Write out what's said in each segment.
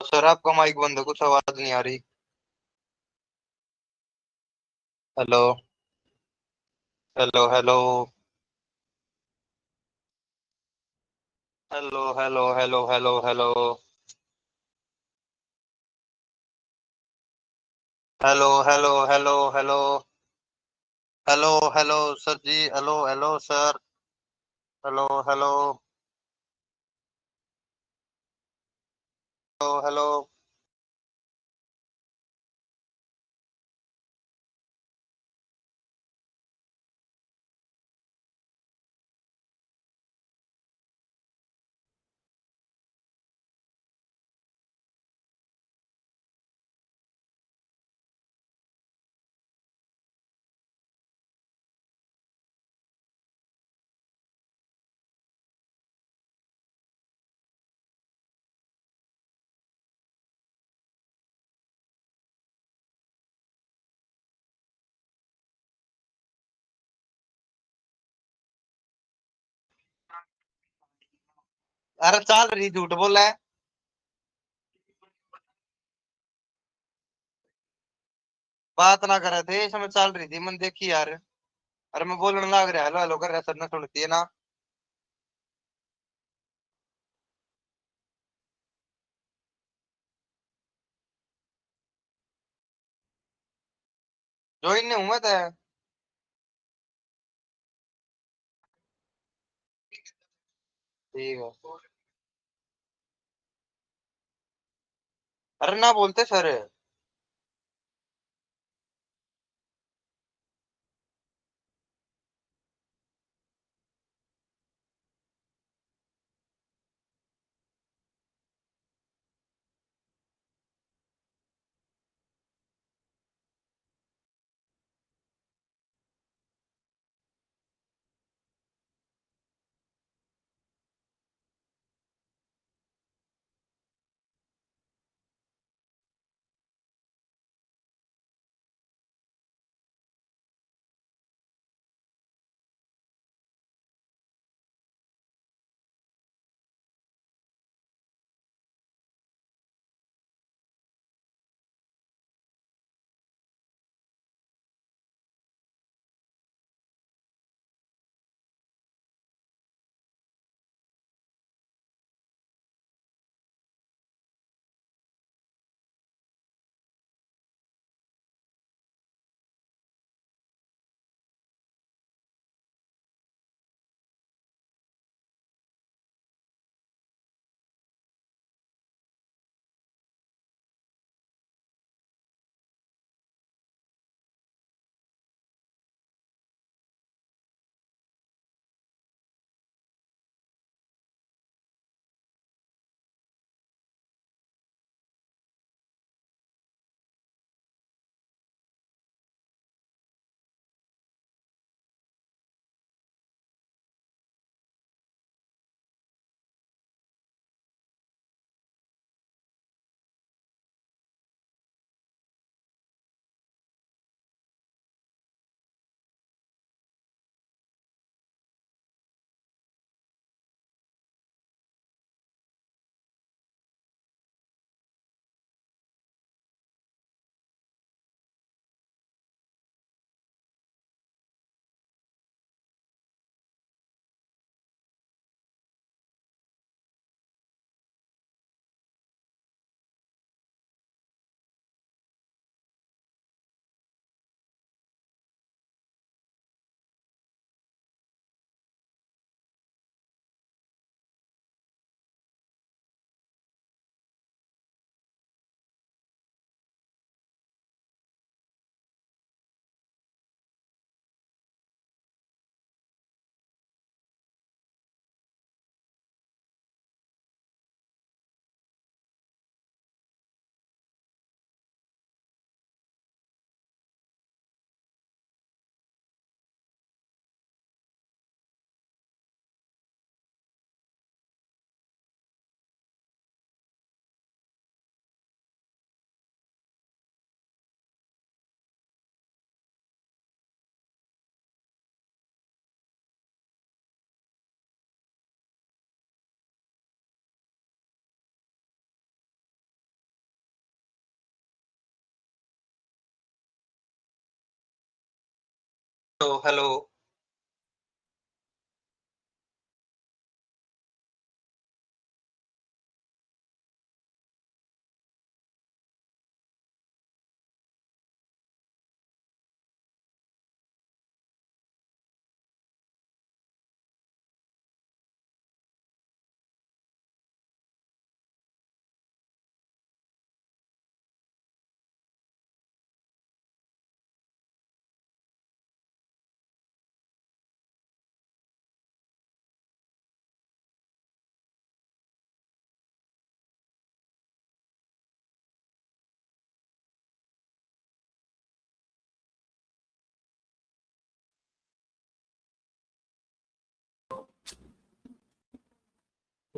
Sir आपका mic बंद है, कुछ आवाज नहीं आ रही। Hello. Hello hello. Hello hello hello hello hello. Hello hello hello hello. Hello hello sir ji, hello hello sir. Hello hello. Hello hello. अरे चाल रही, झूठ बोला है। बात ना करे थे, इसमें चल रही थी, मन देखी यार। अरे मैं बोलने लग रहा, हेलो हेलो कर रहा, सर ने सुनती है ना। ज्वाइन नहीं हुआ था। ठीक है। अरे ना बोलते sir. Hello hello.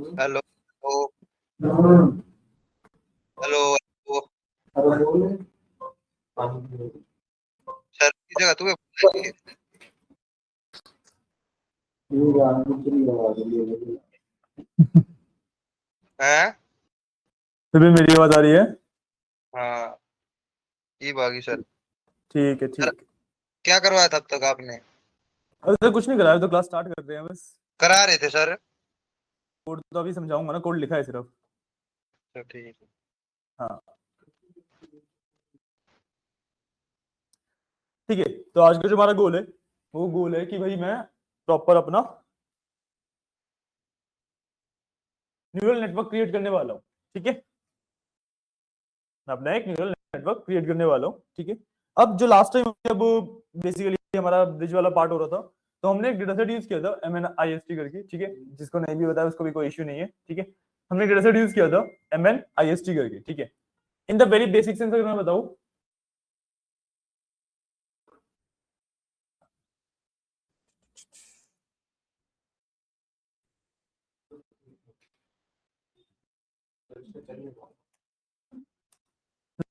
Hello hello hello. Sir की जगह तुम्हें बताइए। हैं? तुम्हें मेरी आवाज आ रही है? हाँ, ये बागी सर। ठीक है, सर ठीक है। क्या करवाया तब तक आपने? अरे सर कुछ नहीं करा है, तो क्लास स्टार्ट कर रहे हैं बस। करा रहे थे सर। कोड तो अभी समझाऊंगा ना, कोड लिखा है सिर्फ। तो ठीक है। हाँ, ठीक है। तो आज का जो हमारा गोल है, वो गोल है कि भाई मैं प्रॉपर अपना न्यूरल नेटवर्क क्रिएट करने वाला हूँ। ठीक है, मैं अपना एक न्यूरल नेटवर्क क्रिएट करने वाला हूँ। ठीक है। अब जो लास्ट टाइम जब बेसिकली हमारा ब्रिज वाला पार्ट हो रहा था, तो हमने एक डेटासेट यूज किया था MNIST करके। ठीक है, जिसको नहीं भी बताया उसको भी कोई इश्यू नहीं है। ठीक है, हमने डेटासेट यूज किया था MNIST करके। ठीक है, in the very basic sense अगर मैं बताऊं,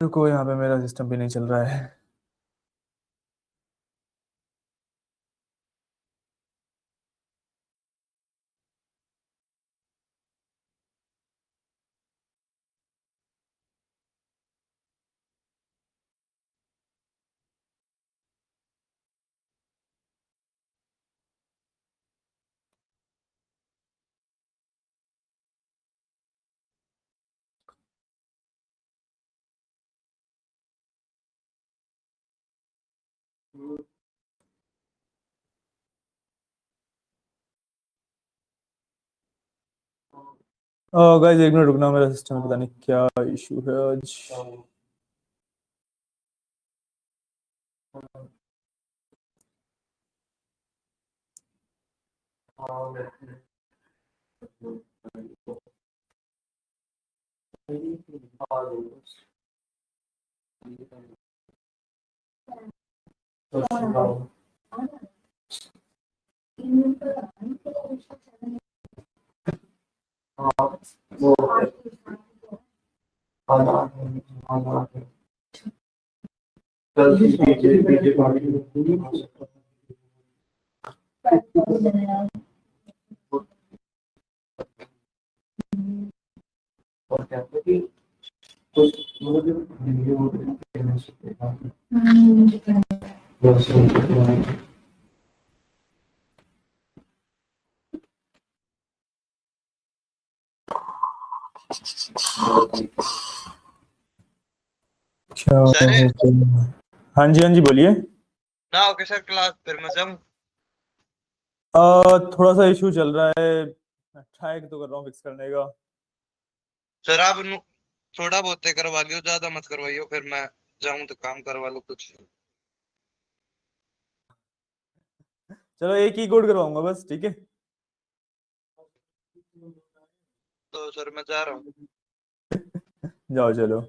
रुको, यहाँ पे मेरा सिस्टम भी नहीं चल रहा है। गाइस एक मिनट रुकना, मेरा सिस्टम में पता नहीं क्या इशू है आज। क्या हो सर गया? हाँ जी, हाँ जी, बोलिए। ना ओके सर, क्लास फिर मैं जाऊँ? थोड़ा सा इशू चल रहा है, ट्राई तो कर रहा हूँ फिक्स करने का। सर आप थोड़ा बहुत करवा लियो, ज्यादा मत करवाइयो, फिर मैं जाऊँ तो काम करवा लो कुछ। चलो एक ही कोड करवाऊंगा बस, ठीक है। तो सर मैं जा रहा हूँ। जाओ चलो।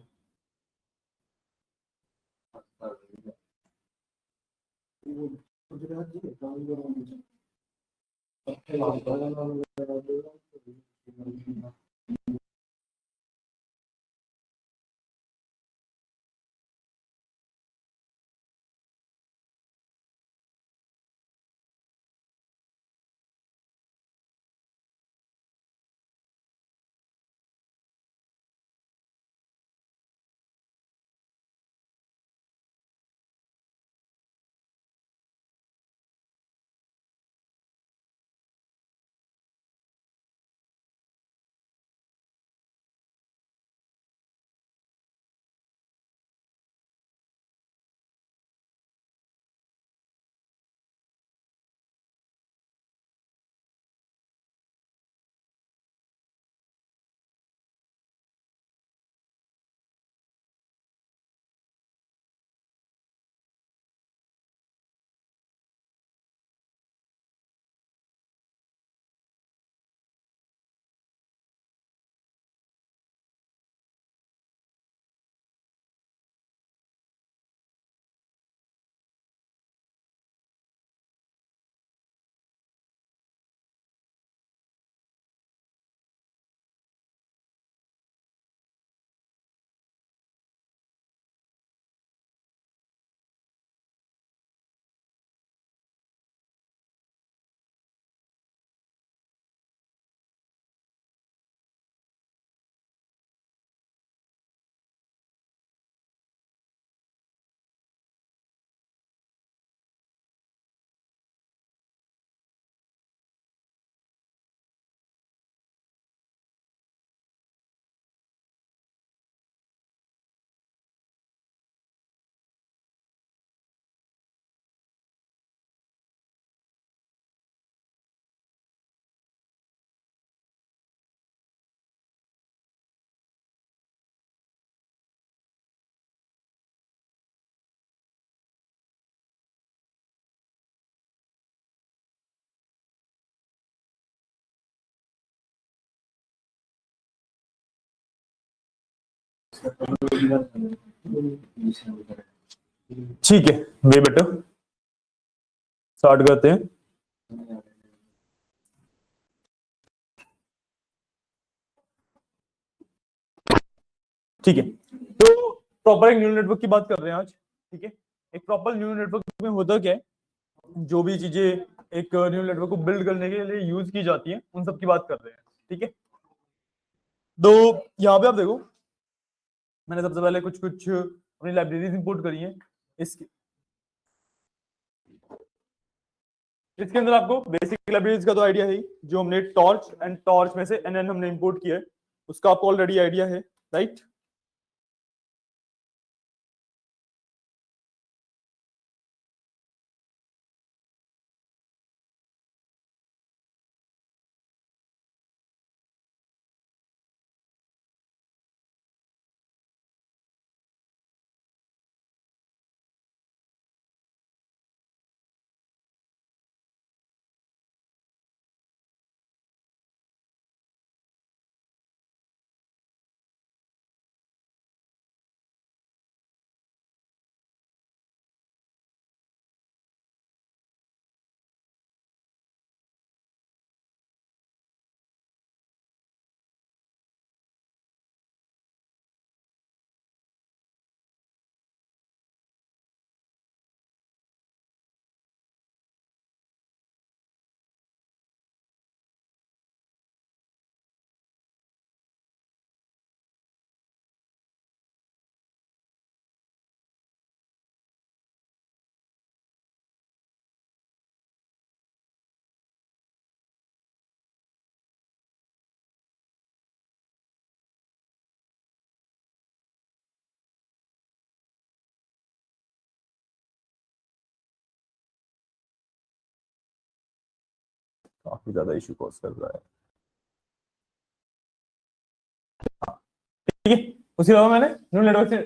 ठीक है, वे बेटर स्टार्ट करते हैं। ठीक है, तो प्रॉपर एक न्यूरल नेटवर्क की बात कर रहे हैं आज। ठीक है, एक प्रॉपर न्यूरल नेटवर्क में होता क्या है, जो भी चीजें एक न्यूरल नेटवर्क को बिल्ड करने के लिए यूज की जाती हैं उन सब की बात कर रहे हैं। ठीक है, तो यहाँ पे आप देखो, मैंने सबसे पहले कुछ कुछ अपनी लाइब्रेरीज इंपोर्ट करी हैं। इसके इसके अंदर आपको बेसिक लाइब्रेरीज का तो आइडिया है ही, जो हमने टॉर्च एंड टॉर्च में से एनएन हमने इंपोर्ट किया है, उसका आपको ऑलरेडी आइडिया है, राइट। काफी ज्यादा इशू कॉज कर रहा है। ठीक है, उसके अलावा मैंने न्यूरल नेटवर्क से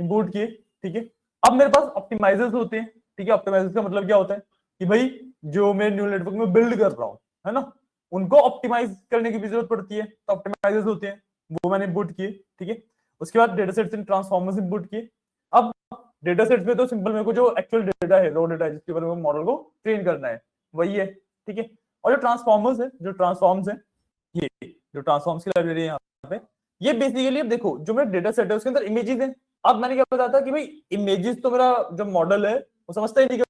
इंपोर्ट किए। ठीक है, अब मेरे पास ऑप्टिमाइजर्स होते हैं। ठीक है, ऑप्टिमाइजर्स का मतलब क्या होता है कि भाई जो मैं न्यूरल नेटवर्क में बिल्ड कर रहा हूँ, है ना, उनको ऑप्टिमाइज करने की भी जरूरत पड़ती है, तो ऑप्टिमाइजर्स होते हैं, वो मैंने इंपोर्ट किए। ठीक है, उसके बाद data sets and transformers import किए। अब डेटा सेट्स में तो सिंपल मेरे को जो एक्चुअल डेटा है, रॉ डेटा है, जिसके ऊपर मॉडल को ट्रेन करना है, वही है। ठीक है, और जो ट्रांसफॉर्मर्स है, जो ट्रांसफॉर्म्स है, ये जो ट्रांसफॉर्म्स की लाइब्रेरी है यहाँ पे, ये बेसिकली अब देखो जो मेरा डेटा सेट है उसके अंदर इमेजेस हैं। अब मैंने क्या बताया था कि भाई इमेजेस तो मेरा जो मॉडल है वो समझता ही नहीं कि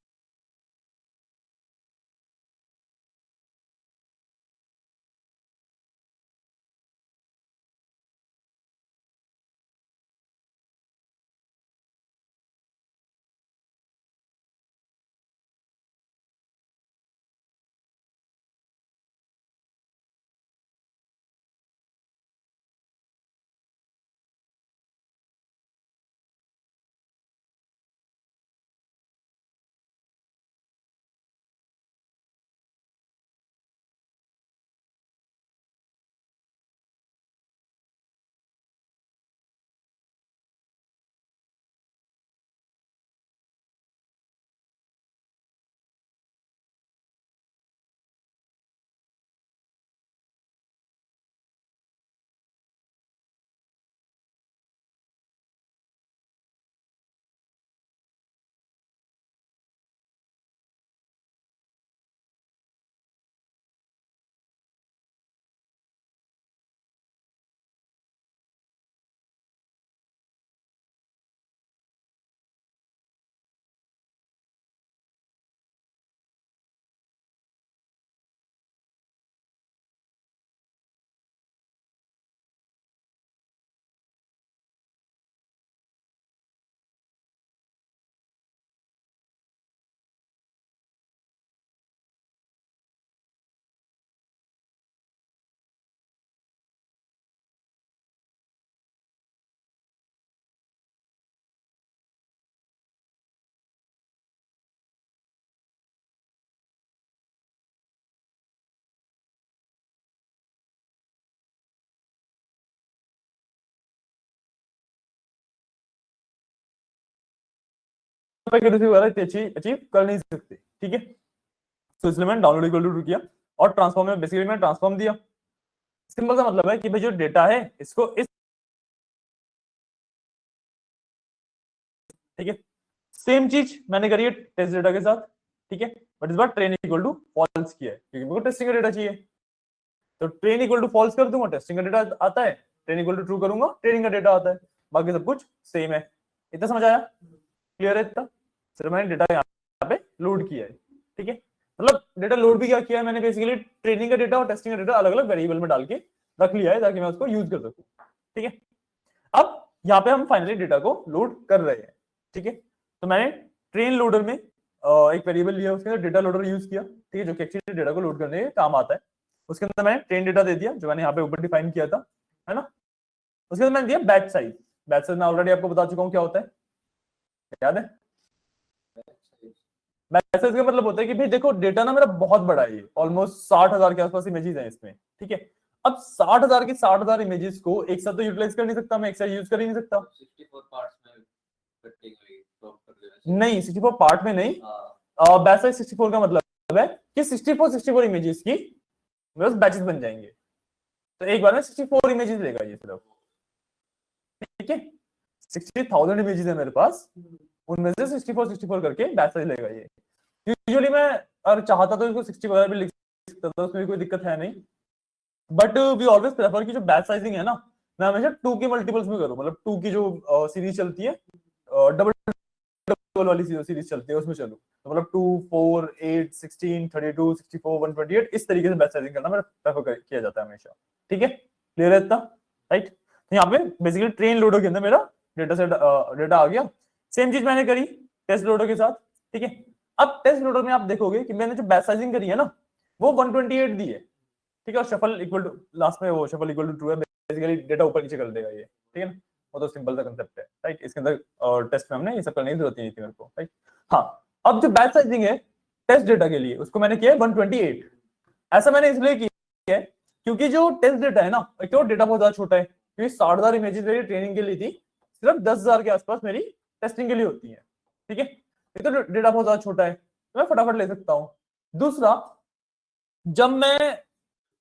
अचीव कर नहीं सकते। ठीक है, तो इसलिए मैंने डाउनलोड इक्वल टू किया और ट्रांसफॉर्म में बेसिकली मैंने ट्रांसफॉर्म दिया। सिंपल सा मतलब है कि भाई जो डेटा है इसको इस ठीक है। सेम चीज मैंने करी है टेस्ट डेटा के साथ, ठीक है, बट इस बार ट्रेन इक्वल टू फॉल्स किया है क्योंकि मेरे को टेस्टिंग का डेटा चाहिए। तो ट्रेन इक्वल टू फॉल्स कर दूंगा, टेस्टिंग का डेटा आता है, ट्रेन इक्वल टू ट्रू करूंगा, ट्रेनिंग का डेटा आता है, बाकी सब कुछ सेम है। इतना समझ आया? क्लियर है इतना? सिर्फ मैंने डेटा यहाँ पे लोड किया है, ठीक है। मतलब डेटा लोड भी क्या किया है मैंने, बेसिकली ट्रेनिंग का डेटा और टेस्टिंग का डेटा अलग अलग वेरिएबल में डाल के रख लिया है ताकि मैं उसको यूज कर सकूं, ठीक है। अब यहाँ पे हम फाइनली डेटा को लोड कर रहे हैं, ठीक है। तो मैंने ट्रेन लोडर में एक वेरिएबल लिया, उसके अंदर डेटा लोडर यूज किया, ठीक है, जो कि एक्चुअली डेटा को लोड करने के काम आता है। उसके अंदर मैंने ट्रेन डेटा दे दिया जो मैंने यहाँ पे ऊपर डिफाइन किया था, है ना। उसके अंदर मैंने दिया बैच साइज। बैच साइज मैं ऑलरेडी आपको बता चुका हूँ क्या होता है, याद है? बैच साइज का मतलब होता है कि भाई देखो डेटा ना मेरा बहुत बड़ा है, ऑलमोस्ट 60,000 के आसपास इमेजेस हैं इसमें, ठीक है। अब 60,000 के 60,000 इमेजेस को एक साथ तो यूटिलाइज कर नहीं सकता मैं, एक साथ यूज कर ही नहीं सकता। 64 पार्ट्स में कटिंग हुई ड्रॉप कर देना। नहीं 64 पार्ट में नहीं, बैच साइज 64 का मतलब है कि 64 इमेजेस की मेरे पास बैचेस बन जाएंगे। तो एक बार में 64 इमेजेस लेगा ये सिर्फ, ठीक है। 60,000 इमेजेस है मेरे पास, उनमें से 64 करके बैच साइज लेगा ये। यूजुअली मैं अगर चाहता तो इसको 60 वगैरह भी लिख सकता था, उसमें कोई दिक्कत है नहीं, बट वी ऑलवेज प्रेफर कि जो बैच साइजिंग है ना मैं हमेशा 2 के मल्टीपल्स में करूं, मतलब 2 की जो सीरीज चलती है, डबल डबल वाली सीरीज चलती है उसमें चलूं। तो मतलब 2 4 8 16 32 64 128 इस तरीके से बैच साइजिंग करना मेरा प्रेफर किया जाता है हमेशा, ठीक है। क्लियर है इतना? राइट। तो यहाँ पे बेसिकली ट्रेन लोडर के अंदर मेरा डेटा सेट डेटा आ गया। सेम चीज मैंने करी टेस्ट लोडर के साथ, ठीक है। अब टेस्ट लोडर में आप देखोगे कि मैंने जो बैच साइजिंग करी है ना वो 128 दी है, ठीक है। और शफल इक्वल टू लास्ट में वो शफल इक्वल टू ट्रू है, बेसिकली डेटा ऊपर नीचे कर देगा ये, ठीक है ना। वो तो सिंपल सा कंसेप्ट है, राइट। इसके अंदर टेस्ट में हमने ये सब करने की जरूरत नहीं थी मेरे को, राइट। हाँ, अब जो बैच साइजिंग है टेस्ट डेटा के लिए उसको मैंने किया है 128। ऐसा मैंने इसलिए किया है क्योंकि जो टेस्ट डेटा है ना एक तो डेटा बहुत ज्यादा छोटा है, क्योंकि 60,000 इमेजेस मेरी ट्रेनिंग के लिए थी, सिर्फ 10,000 के आसपास मेरी टेस्टिंग के लिए होती है, ठीक है। एक तो डेटा बहुत ज्यादा छोटा है तो मैं फटाफट ले सकता हूँ। दूसरा, जब मैं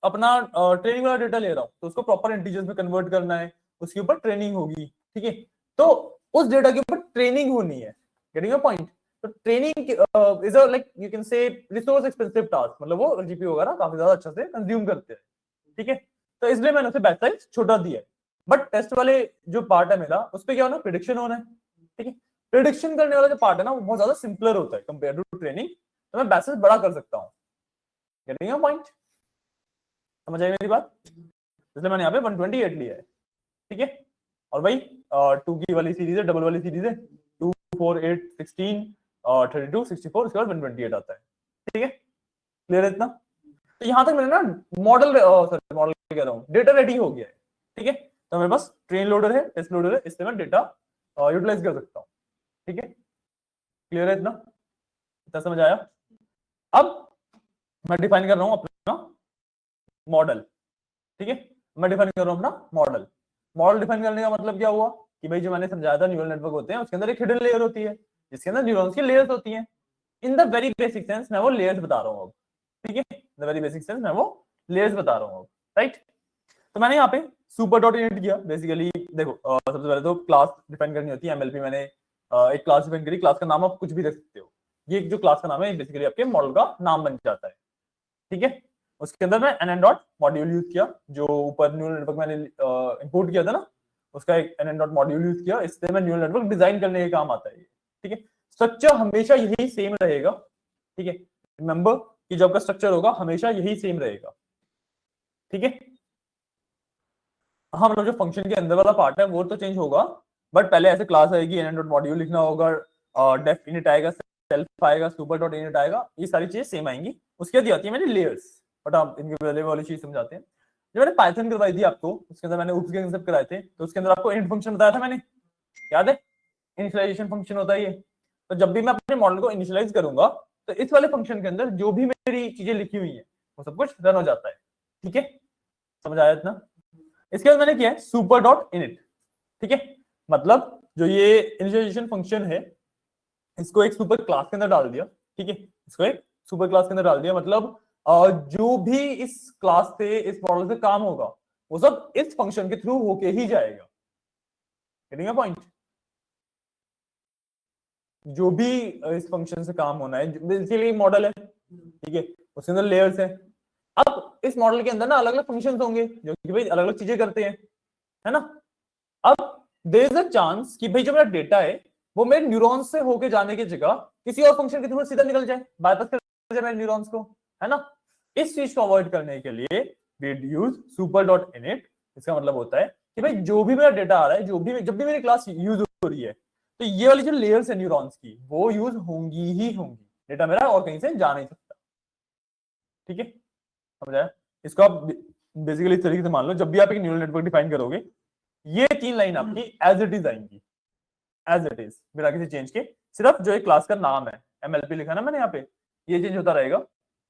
अपना ट्रेनिंग वाला डेटा ले रहा हूँ तो उसको प्रॉपर इंटीजर्स में कन्वर्ट करना है, उसके ऊपर ट्रेनिंग होगी, ठीक है। तो उस डेटा के ऊपर ट्रेनिंग होनी है, गेटिंग योर पॉइंट। तो training is a like you can say resource expensive task, मतलब वो जीपीयू वगैरह काफी ज्यादा अच्छा से कंज्यूम करते हैं, ठीक है। तो इसलिए मैंने उसे बैच साइज छोटा दिया है। बट टेस्ट वाले जो पार्ट है मेरा उस पर क्या होना, प्रिडिक्शन होना है, ठीक है। प्रिडिक्शन करने वाला जो पार्ट है ना वो बहुत ज्यादा सिंपलर होता है कंपेयर टू ट्रेनिंग, तो मैं बैच साइज बड़ा कर सकता हूँ, गेटिंग योर पॉइंट। समझ आई मेरी बात? इसलिए मैंने यहाँ पे 128 लिया है, ठीक है। और भाई 2 की वाली सीरीज है, डबल वाली सीरीज है, 2 4 8 16 32 64, उसके बाद 128 आता है, ठीक है। क्लियर है इतना? तो यहाँ तक मैंने ना मॉडल मॉडल कह रहा हूँ डेटा रेडी हो गया है, ठीक है। तो मेरे पास ट्रेन लोडर है, टेस्ट लोडर है, इससे मैं डेटा यूटिलाइज कर सकता हूँ, ठीक है। क्लियर है इतना? इतना समझ आया? अब मैं डिफाइन कर रहा हूँ अपना मॉडल, ठीक है। मैं डिफाइन कर रहा हूँ अपना मॉडल। मॉडल डिफाइन करने का मतलब क्या हुआ कि भाई जो मैंने समझाया था न्यूरल नेटवर्क होते हैं उसके अंदर एक हिडन लेयर होती है जिसके अंदर न्यूरॉन्स की लेयर्स होती हैं। In the very basic sense मैं वो लेयर्स बता रहा हूँ अब, ठीक है। द वेरी बेसिक सेंस मैं वो लेयर्स बता रहा हूँ अब, राइट। तो मैंने यहाँ पे सुपर डॉट इनिट किया। बेसिकली देखो सबसे पहले तो क्लास डिफाइन करनी होती है। एमएलपी मैंने एक क्लास डिफाइन करी, क्लास का नाम आप कुछ भी रख सकते हो, ये जो क्लास का नाम है बेसिकली आपके मॉडल का नाम बन जाता है, ठीक है। उसके अंदर मैं एन डॉट मॉड्यूल यूज किया, जो ऊपर न्यूरल नेटवर्क मैंने इंपोर्ट किया था ना उसका एक एन डॉट मॉड्यूल यूज किया। इससे मैं न्यूरल नेटवर्क डिजाइन करने के काम आता है, ठीक है। स्ट्रक्चर हमेशा यही सेम रहेगा, ठीक है। रिमेंबर कि जो आपका स्ट्रक्चर होगा हमेशा यही सेम रहेगा, ठीक है। हाँ मतलब जो फंक्शन के अंदर वाला पार्ट है वो तो चेंज होगा, बट पहले ऐसे क्लास आएगी, एन डॉट मॉड्यूल लिखना होगा, डेफ इनिट आएगा, सेल्फ आएगा, सुपर डॉट इनिट आएगा, ये सारी चीजें सेम आएंगी। उसके बाद आती है मेरी लेयर्स, बट आप इनके पहले वाली चीज समझाते हैं। जो मैंने पाइथन करवाई थी आपको उसके अंदर मैंने उप्स के कंसेप्ट कराए थे, तो उसके अंदर आपको इनिट फंक्शन बताया था मैंने, याद है? इनिशियलाइजेशन फंक्शन होता है ये। तो जब भी मैं अपने मॉडल को इनिशियलाइज करूंगा तो इस वाले फंक्शन के अंदर जो भी मेरी चीजें लिखी हुई है वो सब कुछ रन हो जाता है, ठीक है। समझ आया इतना? इसके बाद मैंने किया है सुपर डॉट इनिट, ठीक है। मतलब जो ये इनिशियलाइजेशन फंक्शन है इसको एक सुपर क्लास के अंदर डाल दिया, ठीक है। इसको एक सुपर क्लास के अंदर डाल दिया, मतलब जो भी इस क्लास से इस मॉडल से काम होगा वो सब इस फंक्शन के थ्रू होके ही जाएगा, गेटिंग अ पॉइंट? जो भी इस फंक्शन से काम होना है, बेसिकली मॉडल है, ठीक है, उसके अंदर लेयर्स है। अब इस मॉडल के अंदर ना अलग अलग फंक्शंस होंगे जो कि भाई अलग अलग चीजें करते हैं, है ना। अब देयर इज अ चांस कि भाई जो मेरा डेटा है वो मेरे न्यूरॉन्स से होके जाने की जगह किसी और फंक्शन के थ्रू सीधा निकल जाए, बाईपास कर जाए मेरे न्यूरॉन्स को, है ना। इस चीज को अवॉइड करने के लिए we use super dot init. इसका मतलब होता है कि भाई जो भी मेरा डेटा आ रहा है, जो भी जब भी मेरी क्लास यूज हो रही है, तो ये वाली जो लेयर्स है न्यूरॉन्स की वो यूज होंगी ही होंगी, डेटा मेरा और कहीं से जा नहीं सकता, ठीक है, समझ आया। इसको आप बेसिकली इस तरीके से मान लो, जब भी आप एक न्यूरल नेटवर्क डिफाइन करोगे, ये 3 लाइन आपकी एज इट इज आएंगी, एज इट इज, बिना किसी चेंज के। सिर्फ जो एक क्लास का नाम है, एमएलपी लिखा ना मैंने यहाँ पे, ये चेंज होता रहेगा,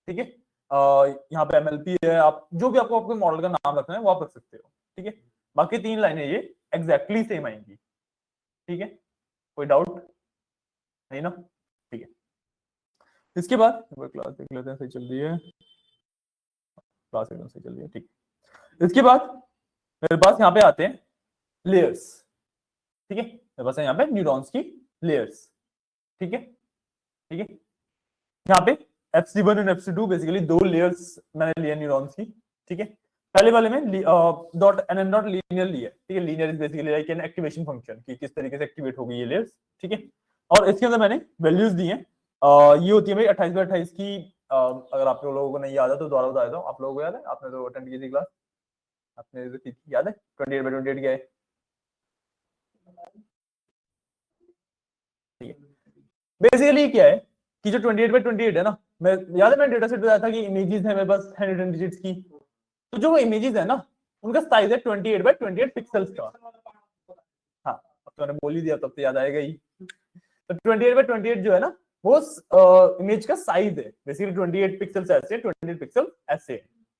ठीक है। यहाँ पे एमएलपी है, आप जो भी आपको आपके मॉडल का नाम रखना है वो आप रख सकते हो, ठीक है। बाकी 3 लाइनें ये एग्जैक्टली सेम आएंगी, ठीक है, कोई डाउट नहीं ना, ठीक है। इसके बाद क्लास देख लेते हैं, सही चल रही है, क्लास एकदम सही चल रही है, ठीक। इसके बाद मेरे पास यहाँ पे आते हैं लेयर्स, ठीक है, मेरे पास है यहाँ पे न्यूरॉन्स की लेयर्स, ठीक है, ठीक है। यहाँ पे FC1 और FC2 बेसिकली 2 लेयर्स मैंने लिए न्यूरॉन्स की, ठीक है। पहले वाले में डॉट एन डॉट लीनियर लिया, ठीक है। Linear is basically like an activation function कि किस तरीके से एक्टिवेट होगी ये लेयर्स, ठीक है। और इसके अंदर मैंने वैल्यूज दी हैं, ये होती है भाई 28/28 की। अगर आप लोगों को नहीं याद है तो दोबारा बता देता हूँ, आप लोगों को याद है, आपने तो अटेंड की थी क्लास, आपने जो की थी याद है 28/28 क्या है, ठीक है। बेसिकली क्या है कि जो 28/28 है ना, मैं याद है मैंने डेटा सेट बताया था कि इमेजेस है मेरे पास 110 डिजिट्स की, तो जो वो इमेजेस है ना उनका साइज है 28/28 पिक्सल्स का। हाँ, अब तो मैंने बोल ही दिया, तब तो याद आएगा ही। तो 28/28 जो है ना वो इमेज का साइज है, बेसिकली 28 पिक्सल्स ऐसे, 28 पिक्सल ऐसे,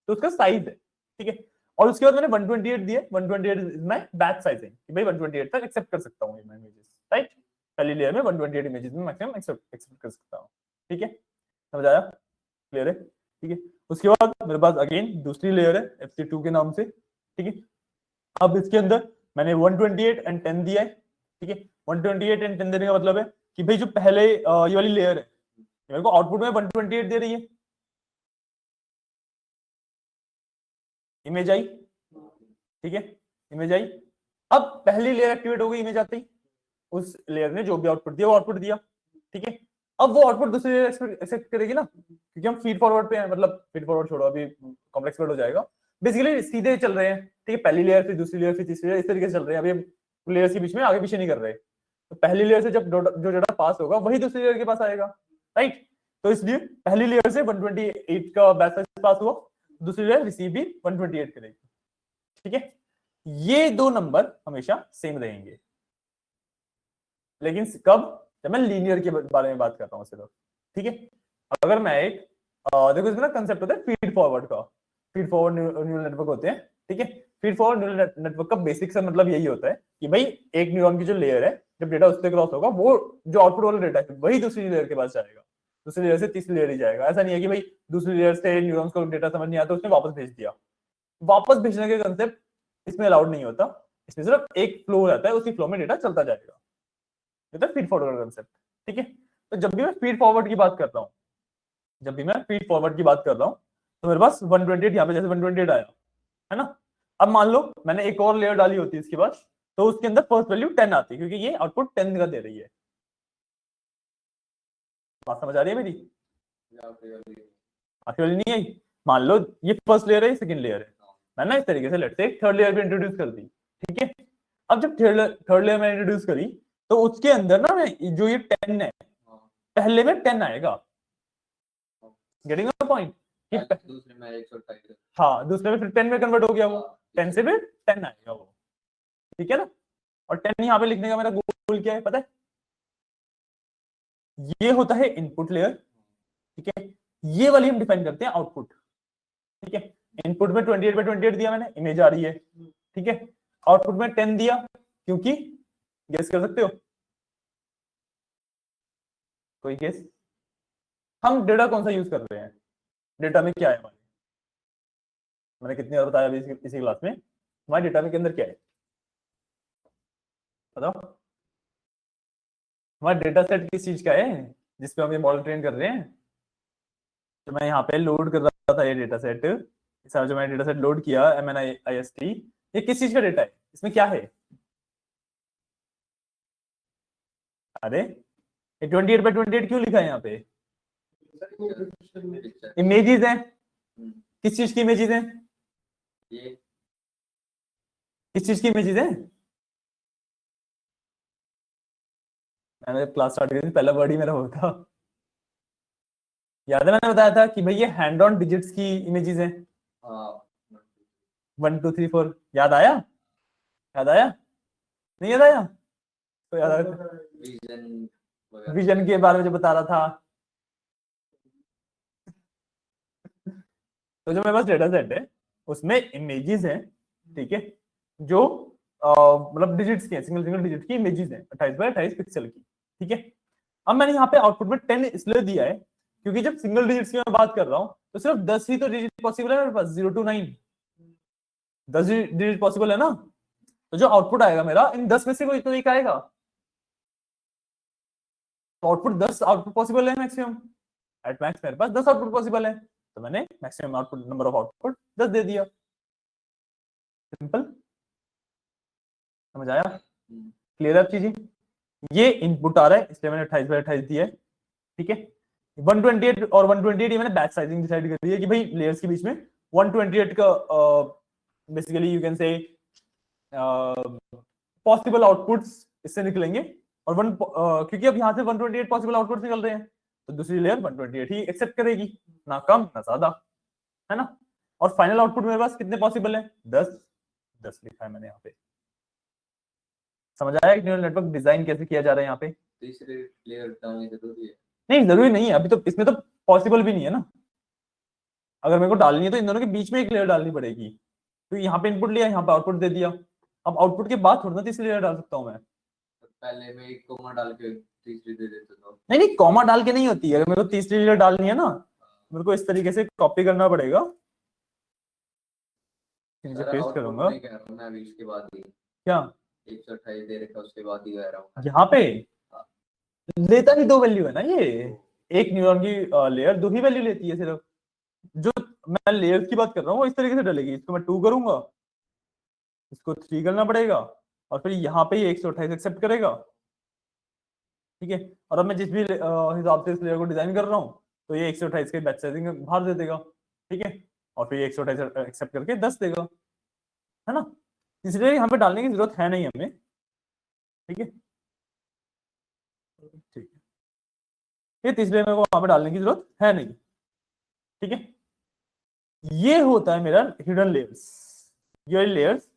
तो उसका साइज है, ठीक है। और उसके बाद मैंने 128 दिए, 128 इज माय बैच साइजिंग कि भाई 128 तक एक्सेप्ट कर सकता हूँ मैं इमेजेस, राइट। पहली लेयर में 128 इमेजेस में मैक्सिमम एक्सेप्ट कर सकता हूँ, ठीक है, समझ आया, क्लियर है, ठीक है। उसके बाद मेरे पास अगेन दूसरी लेयर है FC2 के नाम से, ठीक है। अब इसके अंदर मैंने 128 एंड 10 दिया है, ठीक है। 128 एंड 10 देने का मतलब है कि भाई जो पहले ये वाली लेयर है मेरे को आउटपुट में 128 दे रही है, इमेज आई, ठीक है, इमेज आई। अब पहली लेयर एक्टिवेट हो गई, इमेज आते ही उस लेयर ने जो भी आउटपुट दिया वो आउटपुट दिया, ठीक है। अब वो आउटपुट दूसरी लेयर एक्सेप्ट करेगी ना, क्योंकि हम फीड फॉरवर्ड पे हैं, मतलब फीड फॉरवर्ड छोड़ो, अभी कॉम्प्लेक्स वर्ड हो जाएगा। बेसिकली सीधे चल रहे हैं, ठीक है, पहली लेयर फिर दूसरी लेयर फिर तीसरी लेयर, इस तरीके से चल रहे हैं, अभी हम लेयर्स के बीच में आगे पीछे नहीं कर रहे। तो पहली लेयर से जब जो डाटा पास होगा वही दूसरी लेयर के पास आएगा, राइट। तो इसलिए पहली लेयर से 128 का बैच साइज पास हुआ, दूसरी लेयर रिसीव भी 128 करेगी, ठीक है। ये 2 नंबर हमेशा सेम रहेंगे, लेकिन कब, जब मैं लीनियर के बारे में बात कर रहा हूँ सिर्फ, ठीक है। अगर मैं एक देखो इसमें ना कंसेप्ट होता है फीड फॉरवर्ड का, फीड फॉरवर्ड न्यूरल नेटवर्क होते हैं, ठीक है। फीड फॉरवर्ड न्यूरल नेटवर्क का बेसिक सा मतलब यही होता है कि भाई एक न्यूरॉन की जो लेयर है, जब डेटा उससे क्रॉस होगा वो जो आउटपुट वाला डेटा है वही दूसरी लेयर के पास जाएगा, दूसरी लेयर से तीसरी लेयर ही जाएगा। ऐसा नहीं है कि भाई दूसरी लेयर से न्यूरॉन्स को डेटा समझ नहीं आता उसने वापस भेज दिया, वापस भेजने के कंसेप्ट इसमें अलाउड नहीं होता, इसमें सिर्फ एक फ्लो रहता है, उसी फ्लो में डेटा चलता जाएगा, ये तो फीड फॉरवर्ड कंसेप्ट, ठीक है। तो जब भी मैं फीड फॉरवर्ड की बात करता हूँ, जब भी मैं फीड फॉरवर्ड की बात कर रहा हूँ, तो मेरे पास 128 यहाँ पे जैसे 128 आया, है ना। अब मान लो मैंने एक और लेयर डाली होती है इसके बाद, तो उसके अंदर फर्स्ट वैल्यू 10 आती है, क्योंकि ये आउटपुट 10 का दे रही है। बात समझ आ रही है मेरी, आखिर वाली नहीं आई। मान लो ये फर्स्ट लेयर है, सेकंड लेयर है, मैंने इस तरीके से लेट्स से थर्ड लेयर भी इंट्रोड्यूस कर दी, ठीक है। अब जब थर्ड लेयर में इंट्रोड्यूस करी तो उसके अंदर ना जो ये 10 है, पहले में 10 आएगा, गेटिंग द पॉइंट, दूसरे में 128 हाँ दूसरे में फिर 10 में कन्वर्ट हो गया वो, 10 से फिर 10 आएगा वो, ठीक है ना। और 10 यहाँ पे लिखने का मेरा गोल क्या है पता है, ये होता है इनपुट लेयर, ठीक है। ये वाली हम डिफाइन करते हैं आउटपुट, ठीक है। इनपुट में 28/28 दिया मैंने, इमेज आ रही है, ठीक है। आउटपुट में 10 दिया, क्योंकि गेस कर सकते हो, कोई गेस, हम डेटा कौन सा यूज कर रहे हैं, डेटा में क्या है हमारे, मैंने कितनी बार बताया अभी इसी क्लास में, हमारे डेटा में के अंदर क्या है बताओ, हमारा डेटा सेट किस चीज का है जिसपे हम ये मॉडल ट्रेन कर रहे हैं? तो मैं यहाँ पे लोड कर रहा था ये डेटा सेट, सर जो मैंने डेटा सेट लोड किया MNIST, ये किस चीज का डेटा है? इसमें क्या है? अरे ये 28/28 क्यों लिखा है यहाँ पे? इमेजेस हैं। किस चीज की इमेजेस हैं? ये किस चीज की इमेजेस हैं? मैंने क्लास स्टार्ट करी थी, पहला वर्ड ही मेरा वो था। याद है मैंने बताया था कि भाई ये हैंड ऑन डिजिट्स की इमेजेस हैं। हाँ 1 2 3 4 याद आया? याद आया? नहीं याद आया? तो याद आया? विजन वगैरह। विजन के बारे में जो बता रहा था। तो जो मेरे पास डेटा सेट है उसमें इमेजेस हैं, ठीक है, जो मतलब डिजिट्स की सिंगल सिंगल डिजिट की इमेजेस हैं 28/28 पिक्सल की, ठीक है। अब मैंने यहाँ पे आउटपुट में 10 इसलिए दिया है क्योंकि जब सिंगल डिजिट्स की मैं बात कर रहा हूँ तो सिर्फ 10 ही तो डिजिट पॉसिबल है मेरे पास, 0 to 9 10 डिजिट पॉसिबल है ना। तो जो आउटपुट आएगा मेरा इन 10 में से कोई तो एक आएगा। आउटपुट 10 आउटपुट पॉसिबल है मैक्सिमम, एट मैक्स मेरे पास 10 आउटपुट पॉसिबल है, तो मैंने maximum output number of output 10 दे दिया। सिंपल, समझ आया? क्लियर है अब चीजें? ये इनपुट आ रहा है इसलिए मैंने 28/28 दिया है, ठीक है। 128 और 128 ये मैंने बैच साइजिंग डिसाइड कर दी है कि भाई लेयर्स के बीच में 128 का basically you can say possible outputs इससे निकलेंगे, और क्योंकि अब यहाँ से 128 पॉसिबल आउटपुट्स निकल रहे हैं तो दूसरी लेयर 128 ही एक्सेप्ट करेगी, ना कम ना ज्यादा, है ना। और फाइनल आउटपुट मेरे पास कितने पॉसिबल है? 10 लिखा है मैंने यहाँ पे। समझ आया कि न्यूरल नेटवर्क डिजाइन कैसे किया जा रहा है यहाँ पे? तीसरी लेयर डालनी जरूरी है। नहीं जरूरी नहीं है, अभी तो इसमें तो पॉसिबल भी नहीं है ना। अगर मेरे को डालनी है तो इन दोनों के बीच में एक लेयर डालनी पड़ेगी, तो यहाँ पे इनपुट लिया, यहाँ पे आउटपुट दे दिया। अब आउटपुट के बाद थोड़ा ना तीसरी लेयर डाल सकता हूँ मैं। तो पहले में एक कोमा डाल के तीसरी दे देते तो। नहीं कॉमा डाल के नहीं होती है, अगर मेरे को तीसरी लेयर डालनी है ना मेरे को इस तरीके से कॉपी करना पड़ेगा, नीचे सर पेस्ट आउटपुट करूंगा। नहीं कह रहा हूँ मैं अभी, इसके बाद ही क्या 128 दे रखा उसके बाद ही कह रहा हूँ। यहाँ पे लेता ही दो वैल्यू है ना, ये एक न्यूरॉन की लेयर दो ही वैल्यू लेती है सिर्फ। जो मैं लेयर्स की बात कर रहा हूँ वो इस तरीके से डलेगी, इसको मैं 2 करूंगा, इसको 3 करना पड़ेगा, और फिर यहाँ पे ये 128 एक्सेप्ट करेगा, ठीक है। और अब मैं जिस भी हिसाब से इस लेयर को डिजाइन कर रहा हूँ तो ये 128 के बैच साइजिंग बाहर दे देगा, ठीक है, और फिर ये 128 एक्सेप्ट करके 10 देगा, है ना। इसलिए यहाँ पे डालने की जरूरत है नहीं हमें, ठीक है, ठीक है। ये तीसरे में को वहां पे डालने की जरूरत है नहीं, ठीक है। ये होता है मेरा हिडन लेयर्स, ये लेयर्स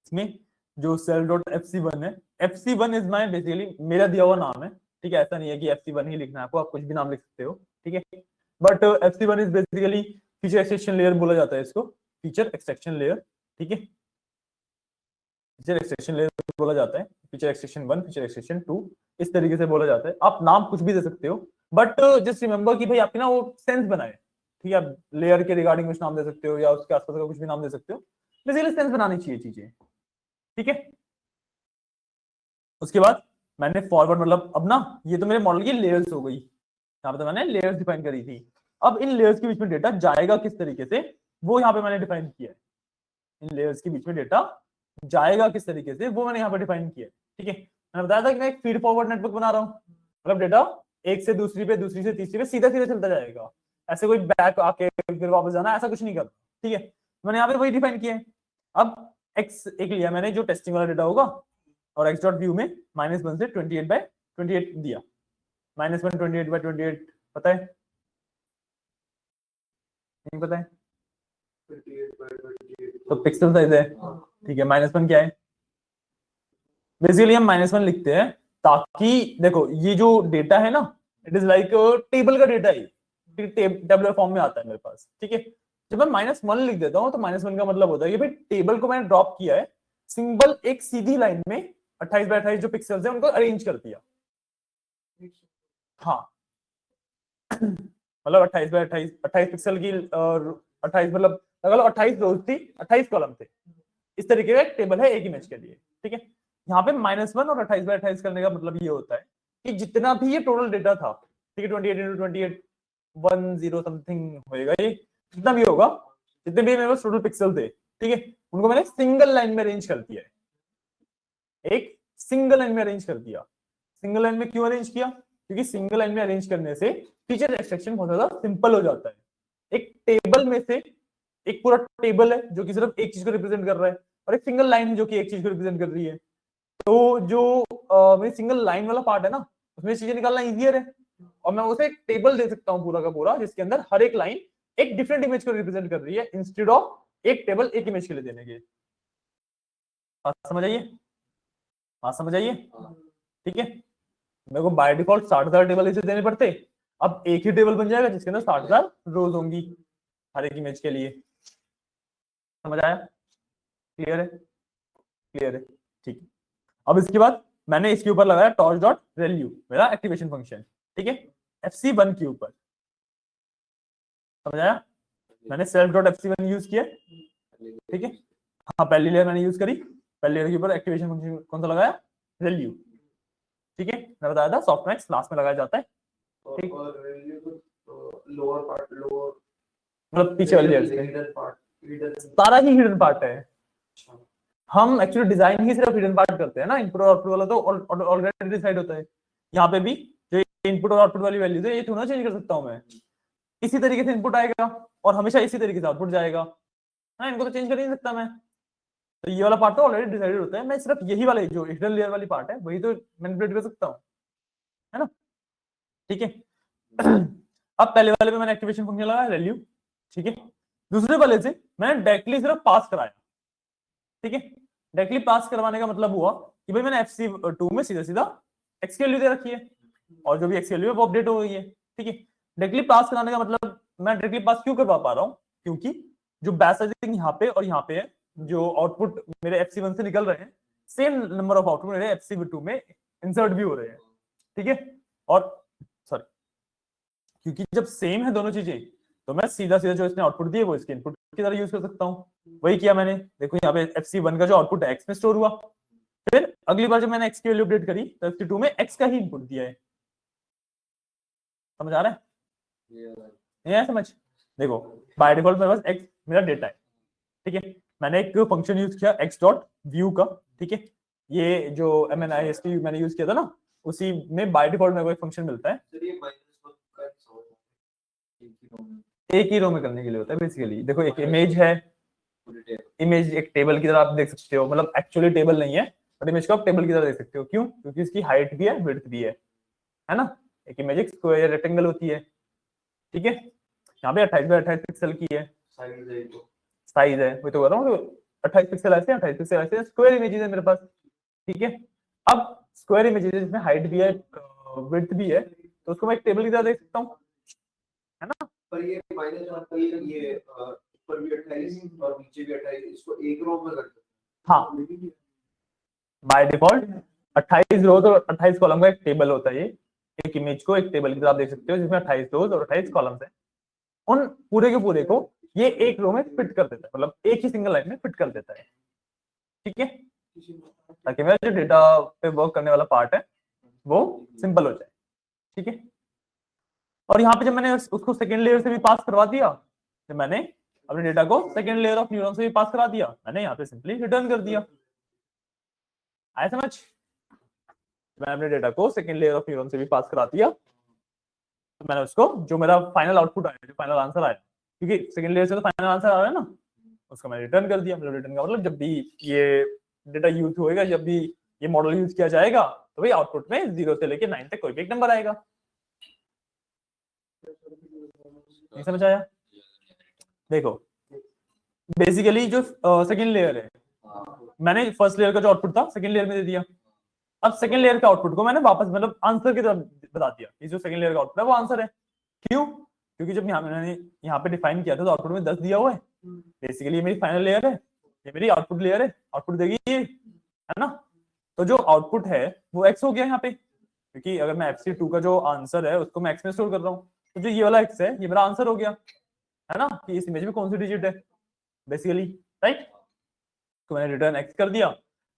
इसमें जो cell.fc1 है, fc1 इज माय बेसिकली मेरा दिया हुआ नाम है, ठीक है। ऐसा नहीं है कि fc1 ही लिखना है आपको, आप कुछ भी नाम लिख सकते हो, ठीक है। But fc1 is basically feature extraction layer बोला जाता है इसको, फीचर एक्सट्रैक्शन लेयर, ठीक है, फीचर एक्सट्रैक्शन लेयर बोला जाता है, फीचर एक्सट्रैक्शन 1 फीचर एक्सट्रैक्शन 2 इस तरीके से बोला जाता है। आप नाम कुछ भी दे सकते हो, बट जस्ट रिमेंबर कि भाई आपकी ना वो सेंस बनाए, ठीक है। आप लेयर के रिगार्डिंग कुछ नाम दे सकते हो या उसके आसपास का कुछ भी नाम दे सकते हो, बेसिकली सेंस बनानी चाहिए चीजें, ठीक है। उसके बाद मैंने फॉरवर्ड मतलब अब ना ये तो मेरे मॉडल की लेयर्स हो गई, यहाँ पे तो मैंने लेयर्स डिफाइन करी थी। अब इन लेयर्स के बीच में डेटा जाएगा किस तरीके से वो यहाँ पे मैंने डिफाइन किया है, इन लेयर्स के बीच में डेटा जाएगा किस तरीके से वो मैंने यहाँ पे डिफाइन किया है, ठीक है। मैंने बताया था कि मैं एक फीड फॉरवर्ड नेटवर्क बना रहा हूँ, मतलब डेटा एक से दूसरी पे, दूसरी से तीसरी पे सीधा सीधा चलता जाएगा, ऐसे कोई बैक आके फिर वापस जाना ऐसा कुछ नहीं करना, ठीक है। मैंने यहाँ पे वही डिफाइन किया है। अब एक्स एक लिया मैंने जो टेस्टिंग वाला डेटा होगा, और एक्स डॉट व्यू में -1 से 28/28 दिया। -1 28/28 पता है? नहीं पता है? तो पिक्सल साइज है, ठीक है। -1 क्या है? बेसिकली हम -1 लिखते हैं ताकि देखो ये जो डेटा है ना इट इज लाइक टेबल का डेटा ही, टेबलर फॉर्म में आता है मेरे पास, ठीक है। जब मैं -1 लिख देता हूँ तो -1 का मतलब होता है कि भाई टेबल को मैंने ड्रॉप किया है, सिंबल एक सीधी लाइन में 28/28 जो पिक्सल्स है उनको अरेंज कर दिया, हाँ मतलब 28/28 28 पिक्सल की 28 मतलब लगा लो 28 रोज थी, 28 कॉलम थे, इस तरीके का एक टेबल है एक इमेज के लिए, ठीक है। यहाँ पे -1 और 28/28 करने का मतलब ये होता है कि जितना भी ये टोटल डेटा था, ठीक है, 28 × 28 10 समथिंग होएगा, ये जितना भी होगा, जितने भी मेरे पास टोटल पिक्सल थे, ठीक है, उनको मैंने सिंगल लाइन में अरेंज कर दिया है, एक सिंगल लाइन में अरेंज कर दिया। सिंगल लाइन में क्यों अरेंज किया? क्योंकि सिंगल लाइन में अरेंज करने से फीचर एक्सट्रैक्शन बहुत ज्यादा सिंपल हो जाता है। एक टेबल में से एक पूरा टेबल है जो कि सिर्फ एक चीज को रिप्रेजेंट कर रहा है, और एक सिंगल लाइन है जो कि एक चीज को रिप्रेजेंट कर रही है। तो जो मेरी सिंगल लाइन वाला पार्ट है ना, उसमें चीजें निकालना इजियर है, और मैं उसे एक टेबल दे सकता हूँ पूरा का पूरा, जिसके अंदर हर एक लाइन एक डिफरेंट इमेज को रिप्रेजेंट कर रही है, इंस्टेड ऑफ एक टेबल एक इमेज के लिए देने के। बात समझ आइए? बात समझ आइए? ठीक है, मेरे को बाय डिफॉल्ट 60,000 टेबल इसे देने पड़ते, अब एक ही टेबल बन जाएगा जिसके अंदर 60,000 रोज होंगी हर एक इमेज के लिए। समझ आया? क्लियर है? क्लियर है, ठीक है। अब इसके बाद मैंने इसके ऊपर लगाया torch.value, मेरा एक्टिवेशन फंक्शन, ठीक है, fc1 के ऊपर। समझ आया? मैंने self.fc1 यूज किया, ठीक है, हाँ, पहली लेयर मैंने यूज करी, पहली लेयर के ऊपर एक्टिवेशन फंक्शन कौन सा लगाया? वैल्यू, ठीक है, मैं बताया था सॉफ्टमैक्स लास्ट में लगाया जाता है, ठीक, और वैल्यू तो लोअर पार्ट, लोअर मतलब पीछे वाली लेयर से सारा ही हिडन पार्ट है। हम एक्चुअली डिजाइन ही सिर्फ हिडन पार्ट करते हैं ना, इनपुट और आउटपुट वाला तो ऑलरेडी डिसाइड होता है। यहाँ पे भी जो इनपुट और आउटपुट वाली वैल्यूज है, ये थोड़ा चेंज कर सकता हूँ मैं, इसी तरीके से इनपुट आएगा और हमेशा इसी तरीके से आउटपुट जाएगा, हाँ, इनको तो चेंज कर नहीं सकता मैं। तो ये वाला पार्ट तो ऑलरेडी डिसाइडेड होता है, मैं सिर्फ यही वाले जो हिडन लेयर वाली पार्ट है वही तो मैनिपुलेट कर सकता हूँ, है ना, ठीक है। अब पहले वाले पे मैंने एक्टिवेशन फंक्शन लगाया वैल्यू, ठीक है, दूसरे वाले से मैंने डायरेक्टली सिर्फ पास कराया, ठीक है। डायरेक्टली पास करवाने का मतलब हुआ कि भाई मैंने fc2 में सीधा सीधा x की वैल्यू दे रखी है और जो भी x की वैल्यू है वो अपडेट हो गई है, ठीक है। डायरेक्टली पास कराने का मतलब मैं डायरेक्टली पास क्यों करवा पा रहा हूँ? क्योंकि जो बैच साइजिंग यहाँ पे और यहाँ पे है, जो आउटपुट मेरे fc1 से निकल रहे हैं, सेम नंबर ऑफ आउटपुट मेरे fc2 में इंसर्ट भी हो रहे हैं, ठीक है। और सॉरी, क्योंकि जब सेम है दोनों चीजें, तो मैं सीधा सीधा जो इसने आउटपुट दिए वो इसके इनपुट की तरह यूज कर सकता हूँ। वही किया मैंने, देखो यहाँ पे fc1 का जो आउटपुट है x में स्टोर हुआ, फिर अगली बार जब मैंने x की वैल्यू अपडेट करी तो fc2 में x का ही इनपुट दिया है। समझ आ रहा है? नहीं आया समझ? देखो बाय डिफॉल्ट मेरे पास x मेरा डेटा है, ठीक है, मैंने एक फंक्शन यूज किया x.view का, ठीक है, ये जो MNIST मैंने यूज किया था ना, उसी में बाय डिफॉल्ट मेरे को एक फंक्शन मिलता है, एक ही रो में करने के लिए होता है बेसिकली। देखो एक इमेज है, इमेज एक टेबल की तरह आप देख सकते हो, मतलब एक्चुअली टेबल नहीं है बट इमेज को आप टेबल की तरह देख सकते हो। क्यों? क्योंकि इसकी हाइट भी है, विड्थ भी है ना। एक इमेज एक स्क्वायर रेक्टेंगल होती है, ठीक है, यहाँ पे 28/28 पिक्सल की है, साइज है, वही तो कर रहा हूँ, तो 28 पिक्सल ऐसे, 28 पिक्सल ऐसे, स्क्वायर इमेजेस है मेरे पास, ठीक है। अब स्क्वायर इमेजेस जिसमें हाइट भी है, विड्थ भी है, तो उसको मैं एक टेबल की तरह देख सकता हूँ, है ना। पर ये -1 ये ऊपर भी 28 और नीचे भी 28, इसको एक रो में कर, हाँ, बाय डिफॉल्ट 28 रोज और 28 कॉलम का एक टेबल होता है। ये एक इमेज को एक टेबल की तरह आप देख सकते हो जिसमें 28 रोज और 28 कॉलम्स हैं। उन पूरे के पूरे को ये एक रो में फिट कर देता है, मतलब एक ही सिंगल लाइन में फिट कर देता है, ठीक है, ताकि मेरा जो डेटा पे वर्क करने वाला पार्ट है वो सिंपल हो जाए, ठीक है। और यहाँ पे जब मैंने उसको सेकेंड लेयर से भी पास करवा दिया, जब मैंने अपने डेटा को सेकेंड लेयर ऑफ न्यूरॉन से भी पास करा दिया, मैंने यहाँ पे सिंपली रिटर्न कर दिया। आया समझ? मैंने अपने डेटा को सेकेंड लेयर ऑफ न्यूरॉन से भी पास करा दिया, तो मैंने उसको जो मेरा फाइनल आउटपुट आया, जो फाइनल आंसर आया, क्योंकि सेकेंड लेयर से तो फाइनल आंसर आ रहा है ना, उसको मैंने रिटर्न कर दिया। मतलब रिटर्न का मतलब जब भी ये डेटा यूज होएगा, जब भी ये मॉडल यूज किया जाएगा, तो भाई आउटपुट में 0 से लेके 9 तक कोई भी एक नंबर आएगा। नहीं समझ आया? देखो बेसिकली जो सेकेंड लेयर है, मैंने फर्स्ट लेयर का जो आउटपुट था सेकेंड लेयर में दे दिया। अब सेकेंड लेयर के आउटपुट को मैंने वापस मतलब आंसर की तरह बता दिया कि जो सेकेंड लेयर का आउटपुट है वो आंसर है। क्यों? क्योंकि जब मैंने यहाँ पे डिफाइन किया था तो आउटपुट में 10 दिया हुआ है, बेसिकली ये मेरी फाइनल लेयर है, ये मेरी आउटपुट लेयर है, आउटपुट देगी ये, है ना। तो जो आउटपुट है वो x हो गया यहाँ पे, क्योंकि अगर मैं fc2 का जो आंसर है उसको मैं x में स्टोर कर रहा हूँ, तो जो ये वाला x है ये मेरा आंसर हो गया, है ना, कि इस इमेज में कौन सी डिजिट है बेसिकली, राइट। तो मैंने रिटर्न x कर दिया,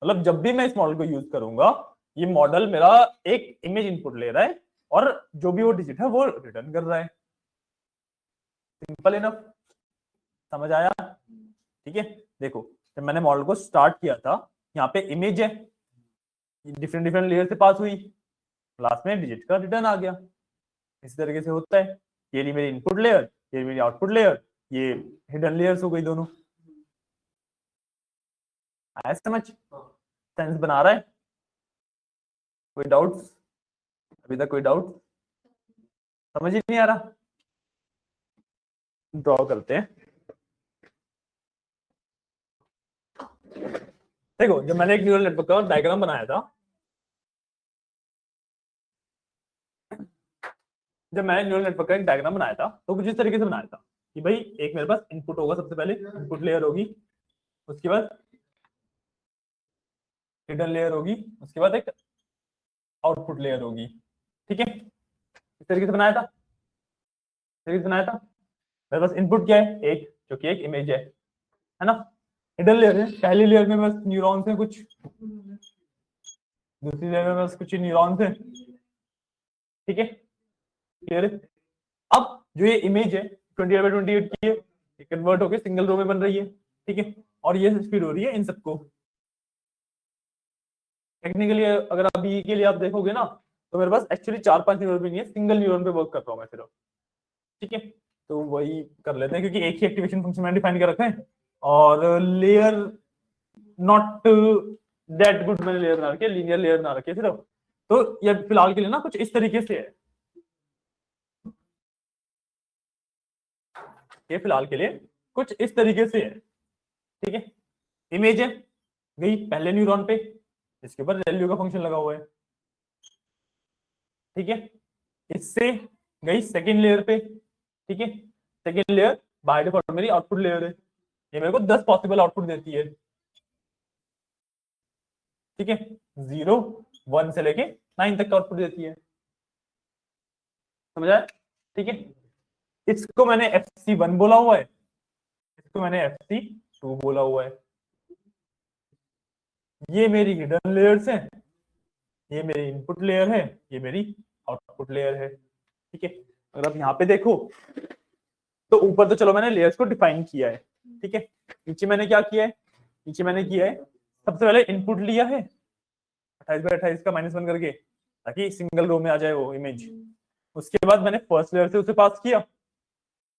मतलब जब भी मैं इस मॉडल को यूज करूंगा, ये मॉडल मेरा एक इमेज इनपुट ले रहा है और जो भी वो डिजिट है वो रिटर्न कर रहा है। सिंपल इनफ, समझ आया? ठीक है, देखो जब मैंने मॉडल को स्टार्ट किया था, यहाँ पे इमेज है, डिफरेंट डिफरेंट लेयर से पास हुई, लास्ट में डिजिट का रिटर्न आ गया। इस तरीके से होता है। ये रही मेरी इनपुट लेयर, ये मेरी आउटपुट लेयर, ये हिडन लेयर्स हो गई दोनों। आया समझ? सेंस बना रहा है? कोई डाउट्स? अभी तक कोई डाउट? समझ ही नहीं आ रहा? ड्रॉ करते हैं। देखो जब मैंने एक न्यूरल नेटवर्क का डायग्राम बनाया था, जब मैंने न्यूरल नेटवर्क का एक डायग्राम बनाया था तो कुछ इस तरीके से बनाया था कि भाई एक मेरे पास इनपुट होगा, सबसे पहले इनपुट लेयर होगी, उसके बाद हिडन लेयर होगी, उसके बाद एक आउटपुट लेयर होगी। ठीक है, इस तरीके से बनाया था, इस तरीके से बनाया था। मेरे पास इनपुट क्या है? एक, जो कि एक इमेज है ना। हिडन लेयर है, पहली लेयर में बस न्यूरॉन्स है कुछ, दूसरी लेयर में बस कुछ न्यूरॉन्स है। ठीक है, क्लियर है? अब जो ये इमेज है 28/28 की है, ये कन्वर्ट होकर सिंगल रो में बन रही है। ठीक है, और ये फीड हो रही है इन सबको। टेक्निकली अगर आप ये के लिए आप देखोगे ना, तो मेरे पास एक्चुअली 4-5 न्यूरॉन भी नहीं है, सिंगल न्यूरॉन पे वर्क कर रहा हूँ मैं सिर्फ। ठीक है, तो वही कर लेते हैं क्योंकि एक ही एक्टिवेशन फंक्शन मैंने डिफाइन कर रखा है और लेयर नॉट दैट गुड मैंने लेयर बना रखी है, लीनियर लेयर बना रखी है सिर्फ। तो ये फिलहाल के लिए ना कुछ इस तरीके से है, ये फिलहाल के लिए कुछ इस तरीके से है। ठीक है, इमेज है गई पहले न्यूरॉन पे, इसके ऊपर वैल्यू का फंक्शन लगा हुआ है। ठीक है, इससे गई सेकेंड लेयर पे। ठीक है, सेकेंड लेयर बाय डिफॉल्ट मेरी आउटपुट लेयर है, ये मेरे को 10 पॉसिबल आउटपुट देती है। ठीक है, 0 1 से लेके 9 तक का आउटपुट देती है। समझ आया? ठीक है, इसको मैंने FC1 बोला हुआ है, इसको मैंने FC2 बोला हुआ है। ये मेरी हिडन लेयर्स हैं, ये मेरी इनपुट लेयर है, ये मेरी आउटपुट लेयर है। ठीक है, अगर आप यहाँ पे देखो तो ऊपर तो चलो मैंने लेयर्स को डिफाइन किया है। ठीक है, नीचे मैंने क्या किया है? नीचे मैंने किया है सबसे पहले इनपुट लिया है 28/28 का -1 करके, ताकि सिंगल रो में आ जाए वो इमेज। उसके बाद मैंने फर्स्ट लेयर से उसे पास किया,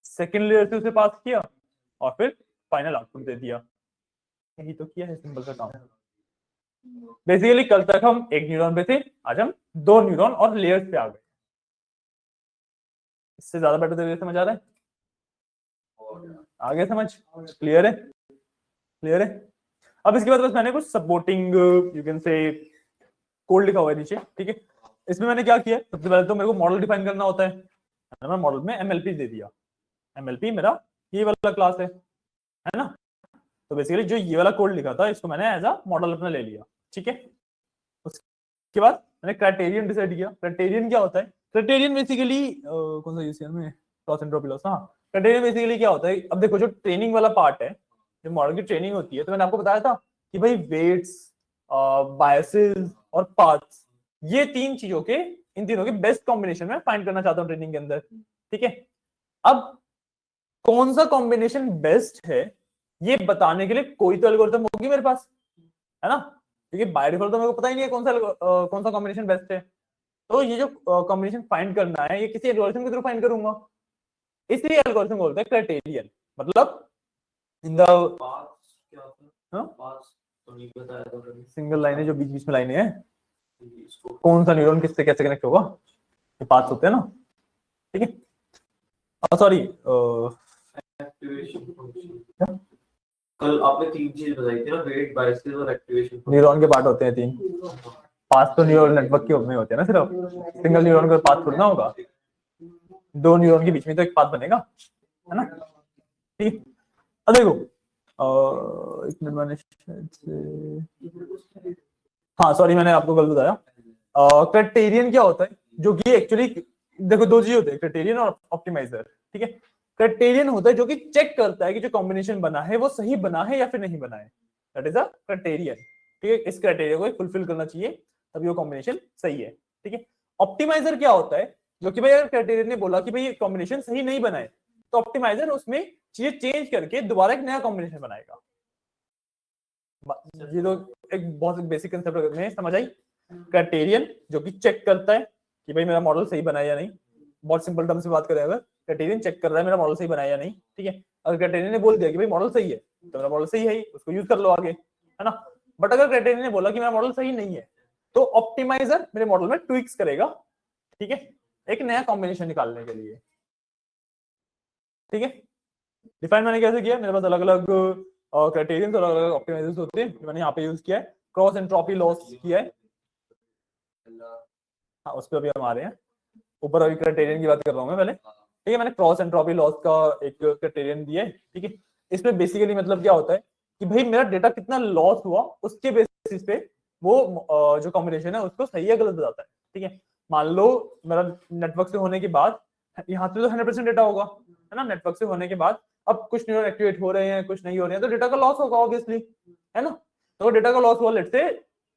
सेकेंड लेयर से उसे पास किया और फिर फाइनल आउटपुट दे दिया। यही तो किया है, सिंपल सा काम। बेसिकली कल तक हम एक न्यूरॉन पे थे, आज हम 2 न्यूरॉन और लेयर्स पे आ गए। इससे ज्यादा बेटर तरीके से समझ आ रहा है? आ गया समझ? क्लियर है? क्लियर है? अब इसके बाद बस मैंने कुछ supporting you can say code लिखा हुआ है नीचे। ठीक है, इसमें मैंने क्या किया, सबसे पहले तो मेरे को मॉडल डिफाइन करना होता है, मैं मॉडल में MLP दे दिया। MLP मेरा ये वाला क्लास है ना। तो बेसिकली जो ये वाला कोड लिखा था इसको मैंने एज अ मॉडल अपना ले लिया। ठीक है, उसके बाद मैंने क्राइटेरियन डिसाइड किया। क्राइटेरियन क्या होता है? क्राइटेरियन बेसिकली कौन सा यूज किया में लॉस एंट्रोपी लॉस। हाँ, क्राइटेरियन बेसिकली क्या होता है? अब देखो जो ट्रेनिंग वाला पार्ट है, जो मॉडल की ट्रेनिंग होती है, तो मैंने आपको बताया था कि भाई वेट्स, बायसेस और पाथ्स, ये 3 चीजों के, इन तीनों के बेस्ट कॉम्बिनेशन में फाइंड करना चाहता हूँ ट्रेनिंग के अंदर। ठीक है, अब कौन सा कॉम्बिनेशन बेस्ट है ये बताने के लिए कोई तो एल्गोरिथम होगी मेरे पास, है ना, क्योंकि बाय डिफॉल्ट तो मेरे को पता ही नहीं है कौन सा कॉम्बिनेशन बेस्ट है। तो ये जो कॉम्बिनेशन फाइंड करना है ये किसी एल्गोरिथम के थ्रू फाइंड करूंगा, इसलिए एल्गोरिथम बोलते हैं क्राइटेरियन। मतलब इन द सिंगल लाइन है जो बीच बीच में लाइनें हैं, कौन सा न्यूरॉन किससे कैसे कनेक्ट होगा, ये पाथ्स होते हैं ना। ठीक है, सॉरी कल आपने 3 चीज बताई थी ना, वेट, बायसेस और एक्टिवेशन। न्यूरॉन के पार्ट होते हैं 3, पाथ तो न्यूरल नेटवर्क के में होते हैं ना, सिर्फ सिंगल न्यूरॉन का पाथ थोड़ा ना होगा, 2 न्यूरॉन के बीच में तो एक पाथ बनेगा, है ना। ठीक, अब देखो एक मिनट मैंने हाँ सॉरी मैंने आपको गलत बताया। क्राइटेरियन क्या होता है? जो कि एक्चुअली देखो 2 चीज होते हैं, क्राइटेरियन और ऑप्टिमाइजर। ठीक है, क्राइटेरियन होता है जो कि चेक करता है कि जो कॉम्बिनेशन बना है वो सही बना है या फिर नहीं बना है, दैट इज अ क्राइटेरियन। ठीक है, इस क्राइटेरिया को फुलफिल करना चाहिए तभी वो कॉम्बिनेशन सही है। ठीक है, ऑप्टिमाइजर क्या होता है, जो कि भाई अगर क्राइटेरिया ने बोला कि भाई ये कॉम्बिनेशन सही नहीं बना है तो ऑप्टिमाइजर उसमें चीजें चेंज करके दोबारा एक नया कॉम्बिनेशन बनाएगा। ये तो एक बहुत बेसिक कंसेप्ट में समझ आई। क्राइटेरियन जो कि चेक करता है कि भाई मेरा मॉडल सही बना है या नहीं, बहुत सिंपल टर्म्स में बात करें अगर क्राइटेरियन चेक कर रहा है मेरा मॉडल सही बना है या नहीं। ठीक है, अगर क्राइटेरियन ने बोल दिया कि भाई मॉडल सही है तो मेरा मॉडल सही है ही, उसको यूज कर लो आगे, है ना। बट अगर क्राइटेरियन ने बोला कि मेरा मॉडल सही नहीं है तो ऑप्टिमाइजर मेरे मॉडल में ट्विक्स करेगा, ठीक है, एक नया कॉम्बिनेशन निकालने के लिए। ठीक है, डिफाइन मैंने कैसे किया, मेरे पास अलग अलग क्राइटेरियन और अलग अलग ऑप्टिमाइजर्स होते हैं, मैंने यहाँ पे यूज किया है क्रॉस एंट्रोपी लॉस किया है। हाँ, उस पर अभी हम आ रहे हैं, ऊपर अभी क्राइटेरियन की बात कर रहा हूँ मैं पहले। ठीक है, मैंने क्रॉस एंट्रोपी लॉस का एक क्राइटेरियन दिया है। ठीक है, इसमें बेसिकली मतलब क्या होता है कि भाई मेरा डेटा कितना लॉस हुआ उसके बेसिस पे वो जो कॉम्बिनेशन है उसको सही या गलत बताता है। ठीक है, मान लो मेरा नेटवर्क से होने के बाद यहाँ पे तो 100% डेटा होगा, है ना, नेटवर्क से होने के बाद अब कुछ न्यूरल एक्टिवेट हो रहे हैं कुछ नहीं हो रहे हैं तो डेटा का लॉस होगा ऑब्वियसली, है ना। तो डेटा का लॉस हुआ लेट से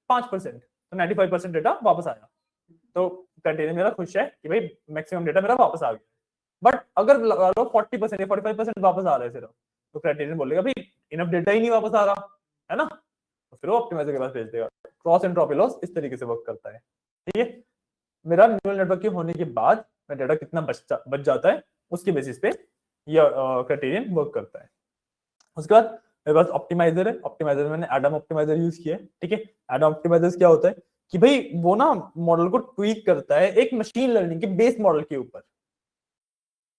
5%, तो 95% डेटा वापस आया, तो क्राइटेरियन मेरा खुश है कि भाई मैक्सिमम डेटा मेरा वापस आ गया। बट अगर लगा लो 40% या 45% वापस आ रहा है सिर्फ, तो क्राइटेरियन बोलेगा भाई इनफ डेटा ही नहीं वापस आ रहा, है ना, तो फिर वो ऑप्टिमाइजर के पास भेज देगा। क्रॉस एंट्रोपी लॉस इस तरीके से वर्क करता है। ठीक है, मेरा न्यूरल नेटवर्क के होने के बाद मेरा डेटा कितना बच जाता है उसके बेसिस पे ये क्राइटेरियन वर्क करता है। उसके बाद मेरे पास ऑप्टिमाइजर है, ऑप्टिमाइजर मैंने एडम ऑप्टिमाइजर यूज किया है। ठीक है, एडम ऑप्टिमाइजर क्या होता है कि भाई वो ना मॉडल को ट्वीक करता है एक मशीन लर्निंग के बेस मॉडल के ऊपर,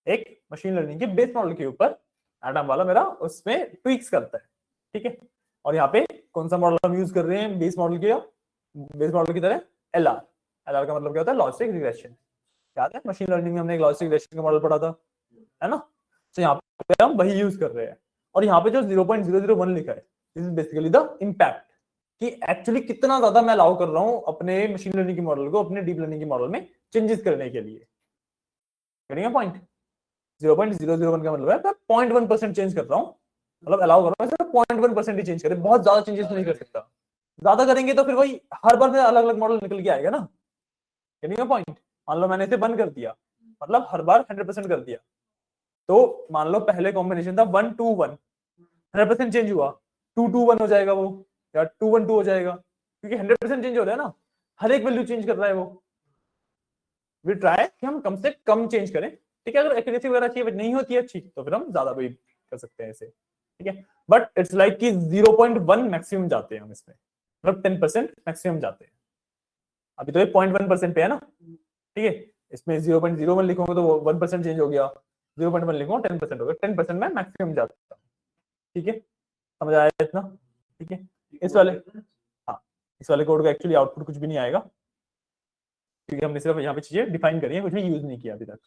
एक मशीन लर्निंग के बेस मॉडल के ऊपर एडम वाला मेरा उसमें ट्वीक्स करता है। ठीक है, और यहाँ पे कौन सा मॉडल हम यूज कर रहे हैं बेस मॉडल के, बेस मॉडल की तरह एलआर। एलआर का मतलब क्या होता है, लॉजिस्टिक रिग्रेशन। याद है मशीन लर्निंग में हमने एक लॉजिस्टिक रिग्रेशन का मॉडल पढ़ा था, है ना। तो यहाँ पे हम वही यूज कर रहे हैं, और यहाँ पे जो 0.001 लिखा है this is basically the impact कि एक्चुअली कितना ज्यादा मैं अलाउ कर रहा हूँ अपने मशीन लर्निंग के मॉडल को अपने डीप लर्निंग के मॉडल में चेंजेस करने के लिए। पॉइंट 0.001 का मतलब है मैं 0.1% चेंज कर रहा हूँ, मतलब अलाउ कर रहा हूँ सिर्फ 0.1% ही चेंज करे, बहुत ज्यादा चेंजेस नहीं कर सकता। ज्यादा करेंगे तो फिर वही हर बार मेरा अलग अलग मॉडल निकल के आएगा ना। पॉइंट, मान लो मैंने इसे बंद कर दिया, मतलब हर बार 100% कर दिया, तो मान लो पहले कॉम्बिनेशन था 1-2-1, 100% चेंज हुआ, 2-2-1 हो जाएगा वो, या 2-1-2 हो जाएगा, क्योंकि 100% चेंज हो रहा है ना, हर एक वैल्यू चेंज कर रहा है वो। वी ट्राई कि हम कम से कम चेंज करें। ठीक है, अगर एक्यूरेसी वगैरह अच्छी नहीं होती है अच्छी तो फिर हम ज्यादा भी कर सकते हैं इसे। ठीक है, बट इट्स लाइक कि 0.1 मैक्सिमम जाते हैं हम इसमें, मतलब 10% मैक्सिमम जाते हैं। अभी तो ये 0.1% पे है ना। ठीक है, इसमें 0.01 लिखोगे तो वो 1% चेंज हो गया, 0.1 लिखूंगा 10% हो गया, 10% में मैक्सिमम जाता है। ठीक है, समझ आया इतना। ठीक है, इस वाले, हाँ, इस वाले कोड का एक्चुअली आउटपुट कुछ भी नहीं आएगा क्योंकि हमने सिर्फ यहाँ पे चीजें डिफाइन करी है, कुछ भी यूज नहीं किया अभी तक।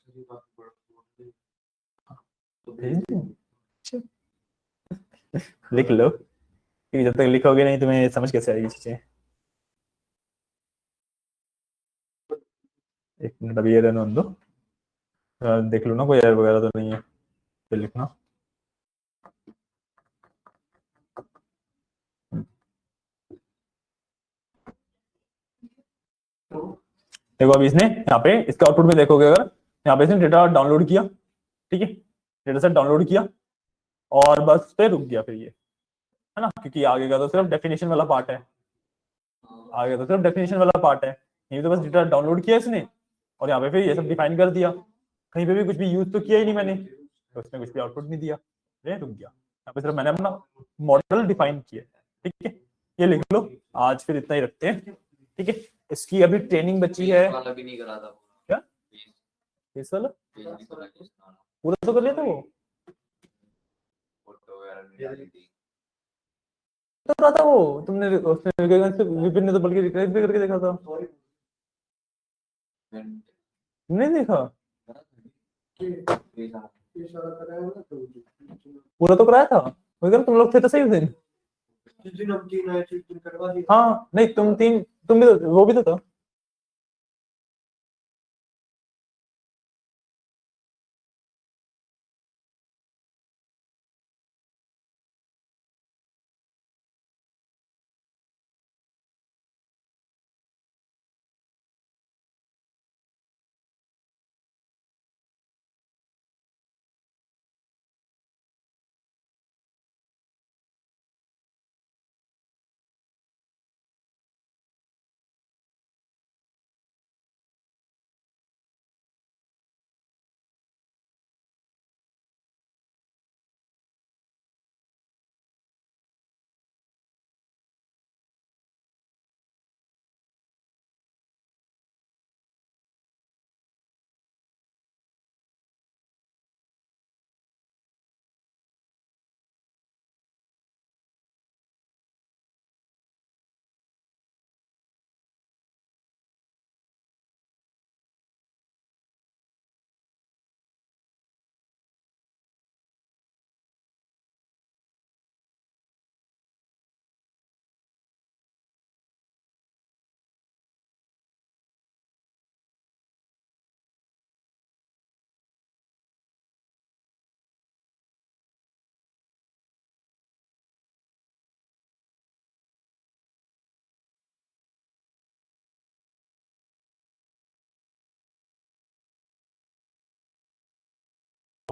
लिख लो, क्योंकि जब तक लिखोगे नहीं तुम्हें समझ कैसे आएगी चीजें। एक मिनट अभी ये रन होने दो, देख लो ना कोई एरर वगैरह तो नहीं है, फिर लिखना। देखो अभी इसने यहाँ पे इसका आउटपुट में देखोगे अगर यहाँ पे इसने डेटा डाउनलोड किया, ठीक है, डेटा सेट डाउनलोड किया और बस पे रुक गया फिर ये, है ना, क्योंकि आगे का तो सिर्फ डेफिनेशन वाला पार्ट है, आगे तो सिर्फ डेफिनेशन वाला पार्ट है, यही तो बस डेटा डाउनलोड किया इसने और यहाँ पे फिर ये सब डिफाइन कर दिया, कहीं पे भी कुछ भी यूज तो किया ही नहीं मैंने, तो उसने कुछ भी आउटपुट नहीं दिया, ये रुक गया। यहाँ पे सिर्फ मैंने अपना मॉडल डिफाइन किया। ठीक है, ये लिख लो, आज फिर इतना ही रखते हैं। ठीक है, इसकी अभी ट्रेनिंग बची है, क्या इस वाला पूरा तो कर लिया था वो, तो रहा था वो तुमने उसने विपिन ने तो बल्कि रिक्वेस्ट भी करके देखा था, नहीं देखा, पूरा तो कराया था मगर तुम लोग थे तो सही उस दिन। हाँ नहीं तुम भी तो, वो भी तो था।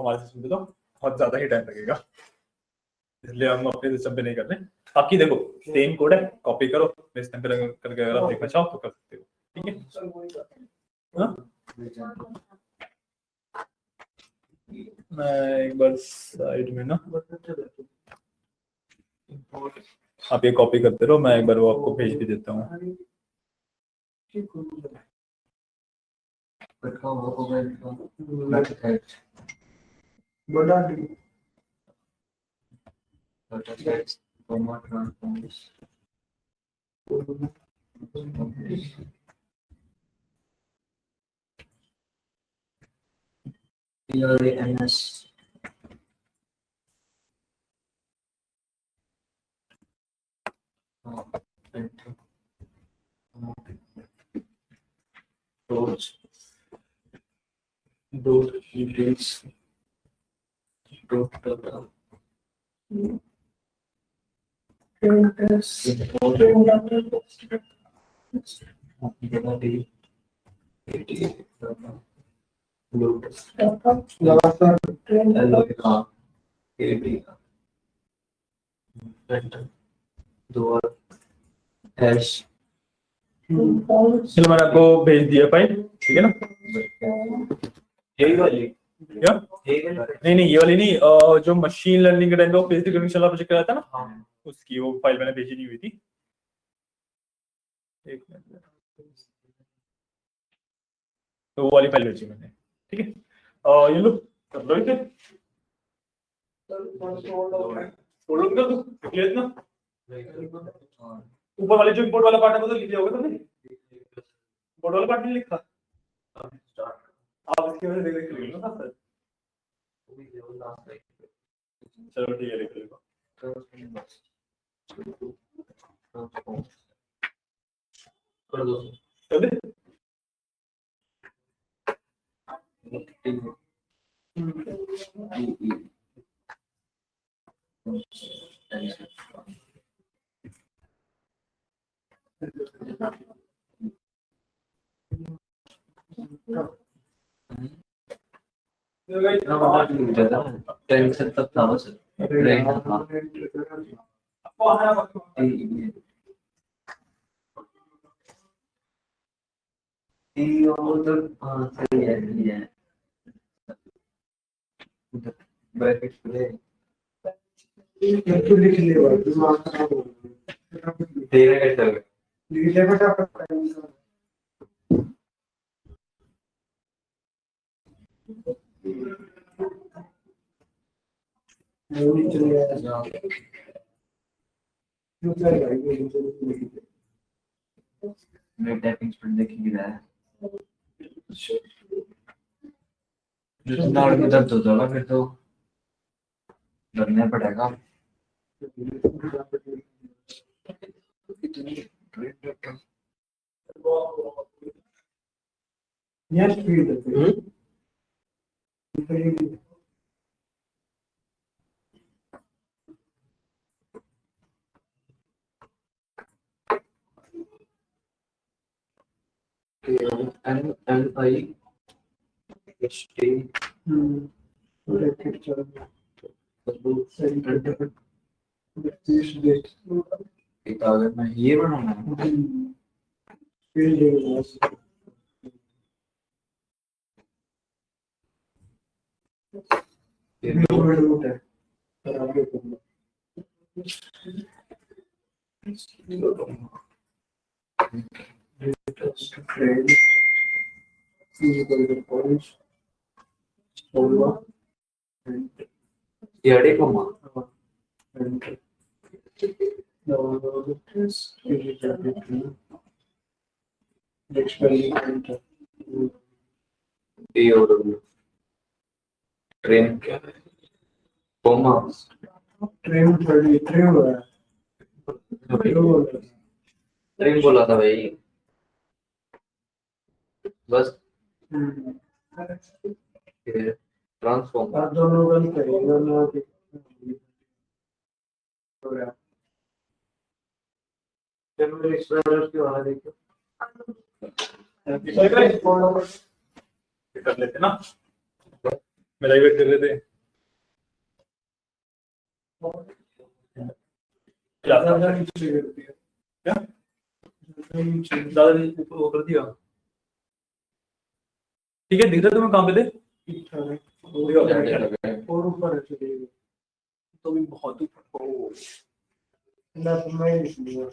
हमारे सिस्टम पे तो बहुत ज्यादा ही टाइम लगेगा, इसलिए हम अपने सिस्टम पे नहीं कर रहे। बाकी देखो सेम कोड है, कॉपी करो, पेस्ट करके अगर आप देखना चाहो तो कर सकते हो, ठीक है। हाँ? मैं एक बार साइड में ना, आप ये कॉपी करते रहो, मैं एक बार वो आपको भेज भी देता हूँ। चलो मैंने आपको भेज दिया फाइल, ठीक है ना। यही वाली क्या? नहीं ये वाली नहीं, जो मशीन लर्निंग का टाइम फेस रिकॉग्निशन वाला प्रोजेक्ट कराया था ना, उसकी वो फाइल मैंने भेजी नहीं हुई थी। एक मिनट, तो वो वाली फाइल भेजी मैंने, ठीक है। ये लो कर लो इसे, फोल्डर कर दो, लिख लिया इतना। ऊपर वाले जो इंपोर्ट वाला पार्ट है वो तो लिख लिया होगा तुमने, इंपोर्ट वाला पार्ट नहीं लिखा आप, इसकी वजह से देख लिख लो ना सर। चलो ठीक है, लिख लो कर दो। कर दे। टेंशन तक था बस सही है ब्रैकेट ले लिख ले देना कैसे लिख ले बेटा मैं टाइपिंग स्पीड देखिए रहा है जो नाड़ में दर्द होता होगा फिर तो डरना पड़ेगा। अगर मैं ये बनाऊंगा ये कमा ट्रेन क्या है कोमा ट्रेन बोला था भाई बस ट्रांसफॉर्मर दोनों गन करेंगे एक्सप्लोरर की वाला देखो कर लेते ना, मेरा वेट कर रहे थे। क्या ज्यादा नीचे कर दिया, क्या नीचे ज्यादा ऊपर वो कर दिया? ठीक है, दिख रहा तुम्हें कहाँ पे थे? ठीक ठाक है। दिख रहा है। और ऊपर है चलिए, तो भी बहुत ऊपर। ओ ना तो मैं नहीं लिया,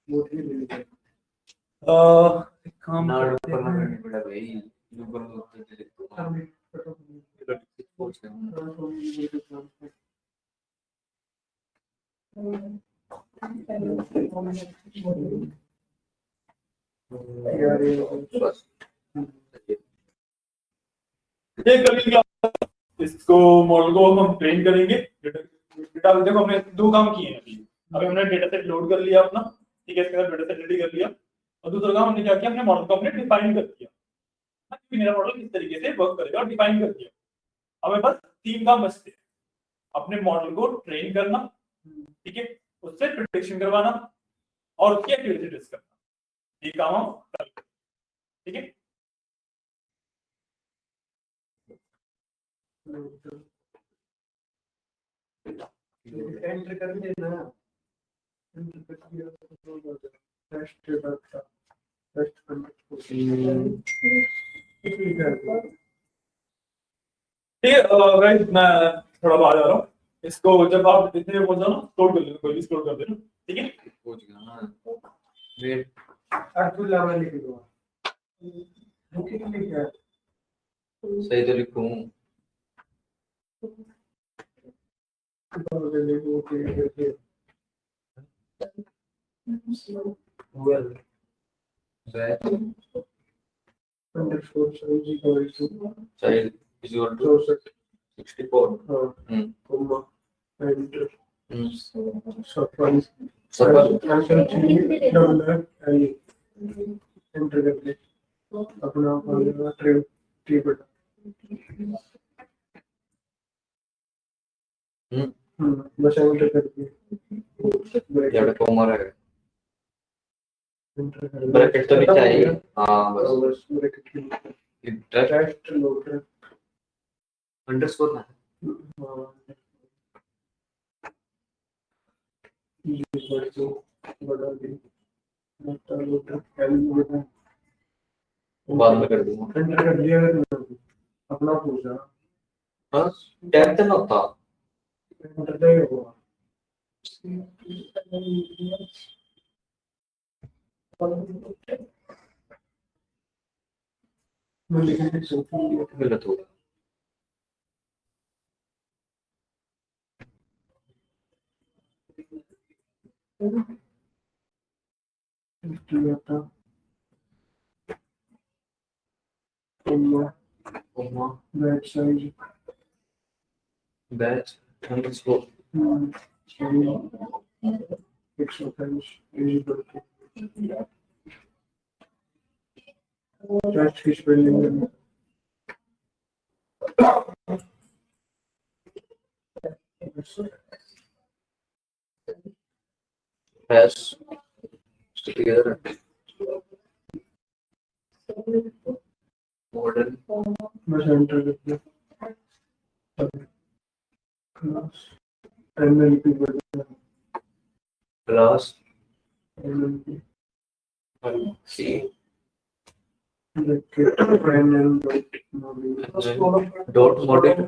मोटी ले लिया। एक काम नाड़ करते ऊपर ना हैं। करनी पड़ा भाई, ऊपर होते थे तो सोच रहा हूँ। यार ये बस ये करेंगे, इसको मॉडल को हम ट्रेन करेंगे। डेटा देखो हमने दो काम किए हैं अभी। अभी हमने डेटा सेट लोड कर लिया अपना, ठीक है, इसके बाद डेटा सेट रेडी कर लिया, और दूसरा काम हमने क्या किया, अपने मॉडल को हमने डिफाइन कर दिया कि मेरा मॉडल किस तरीके से वर्क करेगा, और डिफाइन कर दिया। हमें बस तीन काम बचते हैं, अपने मॉडल को ट्रेन करना, ठीक है, उससे प्रिडिक्शन करवाना और उसकी एक्यूरेसी टेस्ट करना। ये काम हम कर लेंगे, ठीक है। एंटर कर देना, एंटर कर दिया तो टेस्ट डाटा, टेस्ट कंडक्ट ठीक है गाइस, मैं थोड़ा बाहर जा रहा हूँ। इसको जब आप इतने पहुंच जाओ ना, स्टोर कर लेना, कोई भी स्टोर कर देना, ठीक है। पहुंच गया ना। वेट, अब्दुल्ला मैं लिख दूंगा, बुकिंग लिख है सही तो लिखूं? Well batch underscore size equal to size is equal to 64। हाँ कॉमा एंटर सब सफल सब आंसर चाहिए डबल है एंटर कर दे अपना अपना ट्री बटा बस एंटर कर दे यार कॉमा है, एंटर कर ब्रैकेट तो नहीं चाहिए। हाँ बस बस ब्रैकेट की इंटर टेस्ट लोड अंडरस्कोर ना हाँ इक्वल टू बटा दी बटा लोड बटा बाद में कर दूंगा। एंटर कर दिया अगर अपना पूछा बस टैब तो ना होता। एंटर तो होगा मैं लिखने की सोच रही हूँ गलत होगा। था comma comma batch size batch underscore 128 equal to test की स्पेलिंग हैश together modern बस एंटर कर दिया क्लास एनएलपी बटा class NLP C bracket NL dot module dot model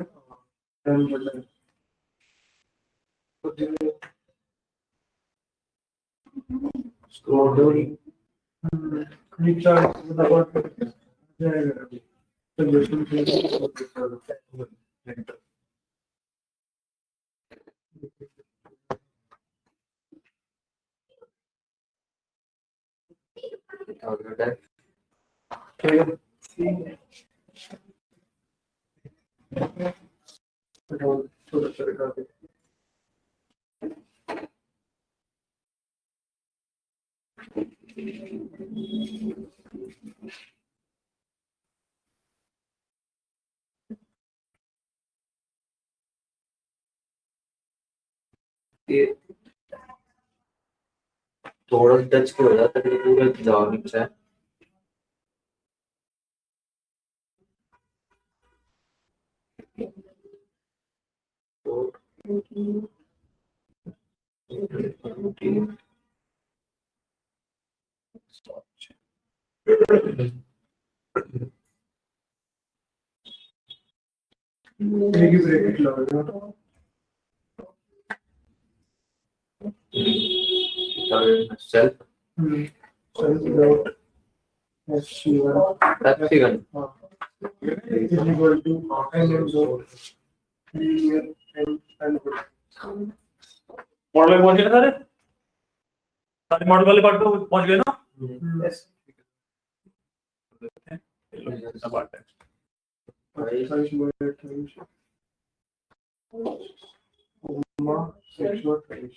N बटा module रिचार्ज बता जाएगा सजेशन थोड़ा सा रखा दे ये थोड़ा टच की हो जाता है पूरा जाओ नीचे Dot. एक ही ब्रैकेट लगाना Self. self dot h1 Epsilon. is equal to n dot linear and model में पहुंच गए सारे सारे मॉडल वाले पार्ट को पहुंच गए ना yes अब आता है size model times comma x dot times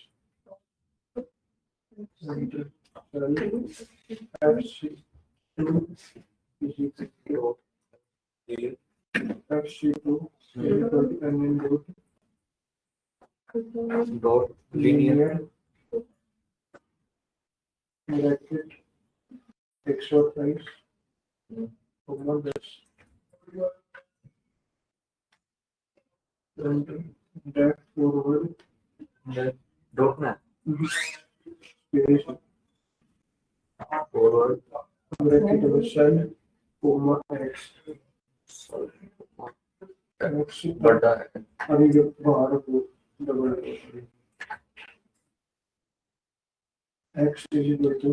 enter f2 is equal to f2 is equal to n Dot. Linear. bracket x dot times comma this and that forward Dot na. space Forward. bracket of cell comma x x बड़ा है. अभी जो बाहर को double x is equal to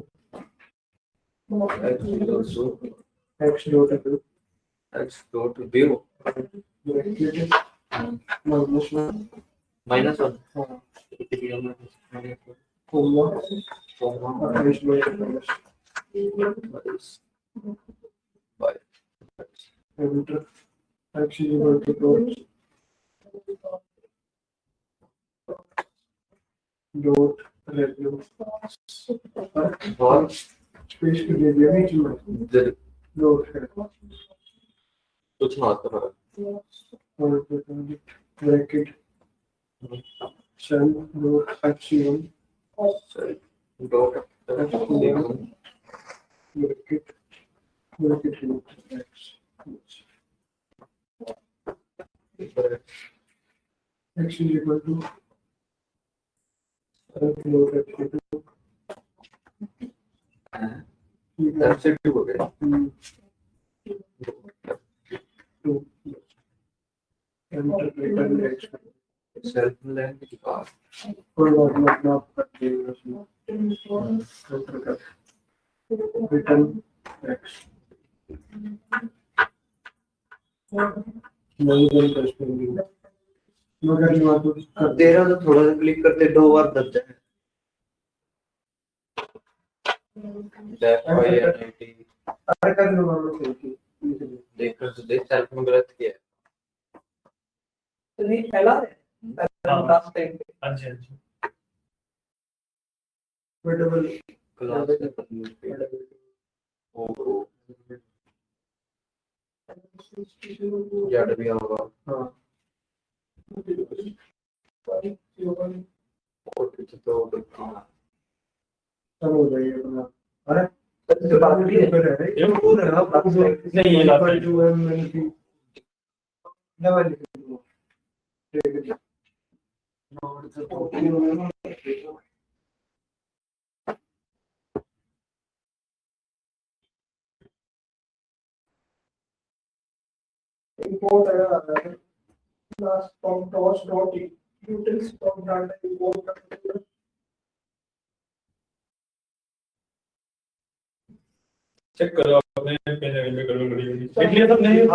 X is also x dot equal X dot view bracket minus 1 minus 1. comma Comma. x minus By. enter x is equal to dot review और space के लिए भी बीच में जब dot है कुछ ना होता है. और bracket cell dot h1 Dot. bracket x x is equal to dot x2 That's it. Okay. to enter return x Self length car. कोई बात नहीं अपना आप कर देगा उसमें enter कर return x नहीं बन कर स्पेलिंग मगर ये बात कर दे तेरा तो थोड़ा सा क्लिक करते 2 बार दब जाए. Left by NIT. अरे कर लो मानो सही देख कर देख सेल्फ में गलत किया है. तो नहीं फैला है लास्ट टाइम पे अच्छा अच्छा डबल क्लास ओ जेड भी होगा. हाँ और कुछ तो सब हो जाएगा अपना अरे तो बात भी है ये पूरा है लास्ट टाइम नहीं ये last time to M N की डबल ठीक है import last from toss dot utils from data import check करो आपने कहीं ना कहीं गड़बड़ करी होगी देख लिया सबने ये तो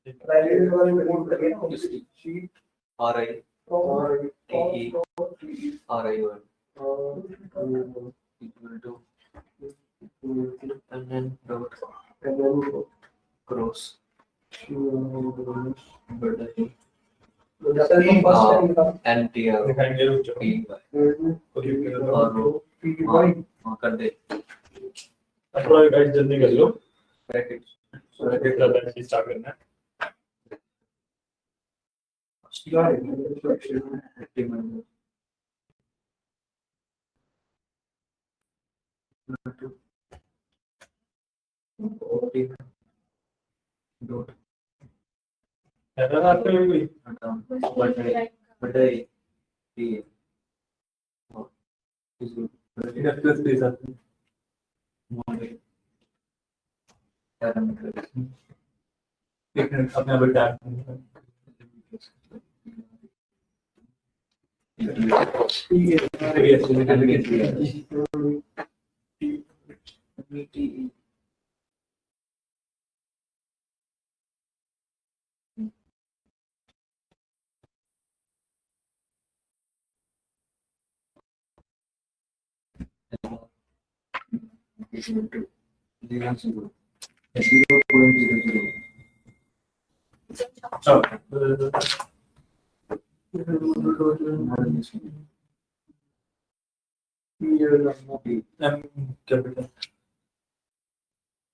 ये प्राइवेट वाले में import करके ना उसकी sheet आ रही और आ रही है equal to and then dot cross बड़ा NTR दिखाएंगे रुक जाओ P और हाँ कर दे थोड़ा गाइस जल्दी कर लो ब्रैकेट ब्रैकेट का बैच स्टार्ट करना है dot अपने बेटा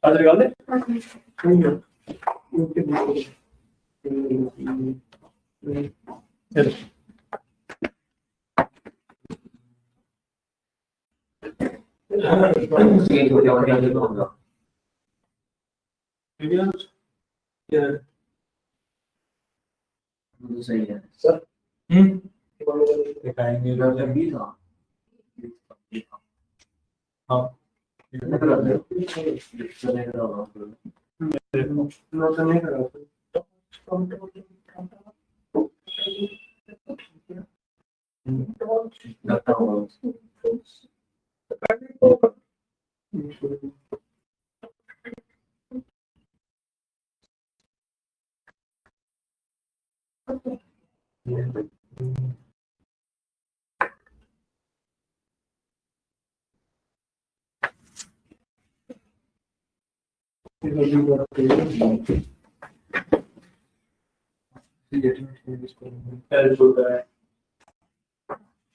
आज निकाल दे सही है सर दिखाएंगे हाँ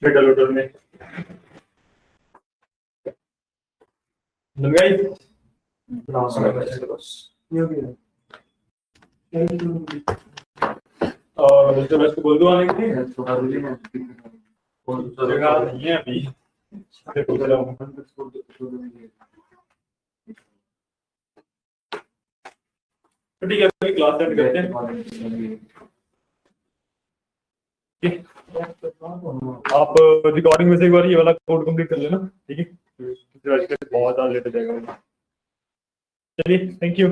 बेटा लोटर में और जब इसको बोल दो आने के लिए जगह नहीं है अभी ठीक है अभी क्लास सेट करते हैं आप रिकॉर्डिंग में से एक बार ये वाला कोड कंप्लीट कर लेना ठीक है बहुत ज्यादा लेट हो जाएगा चलिए थैंक यू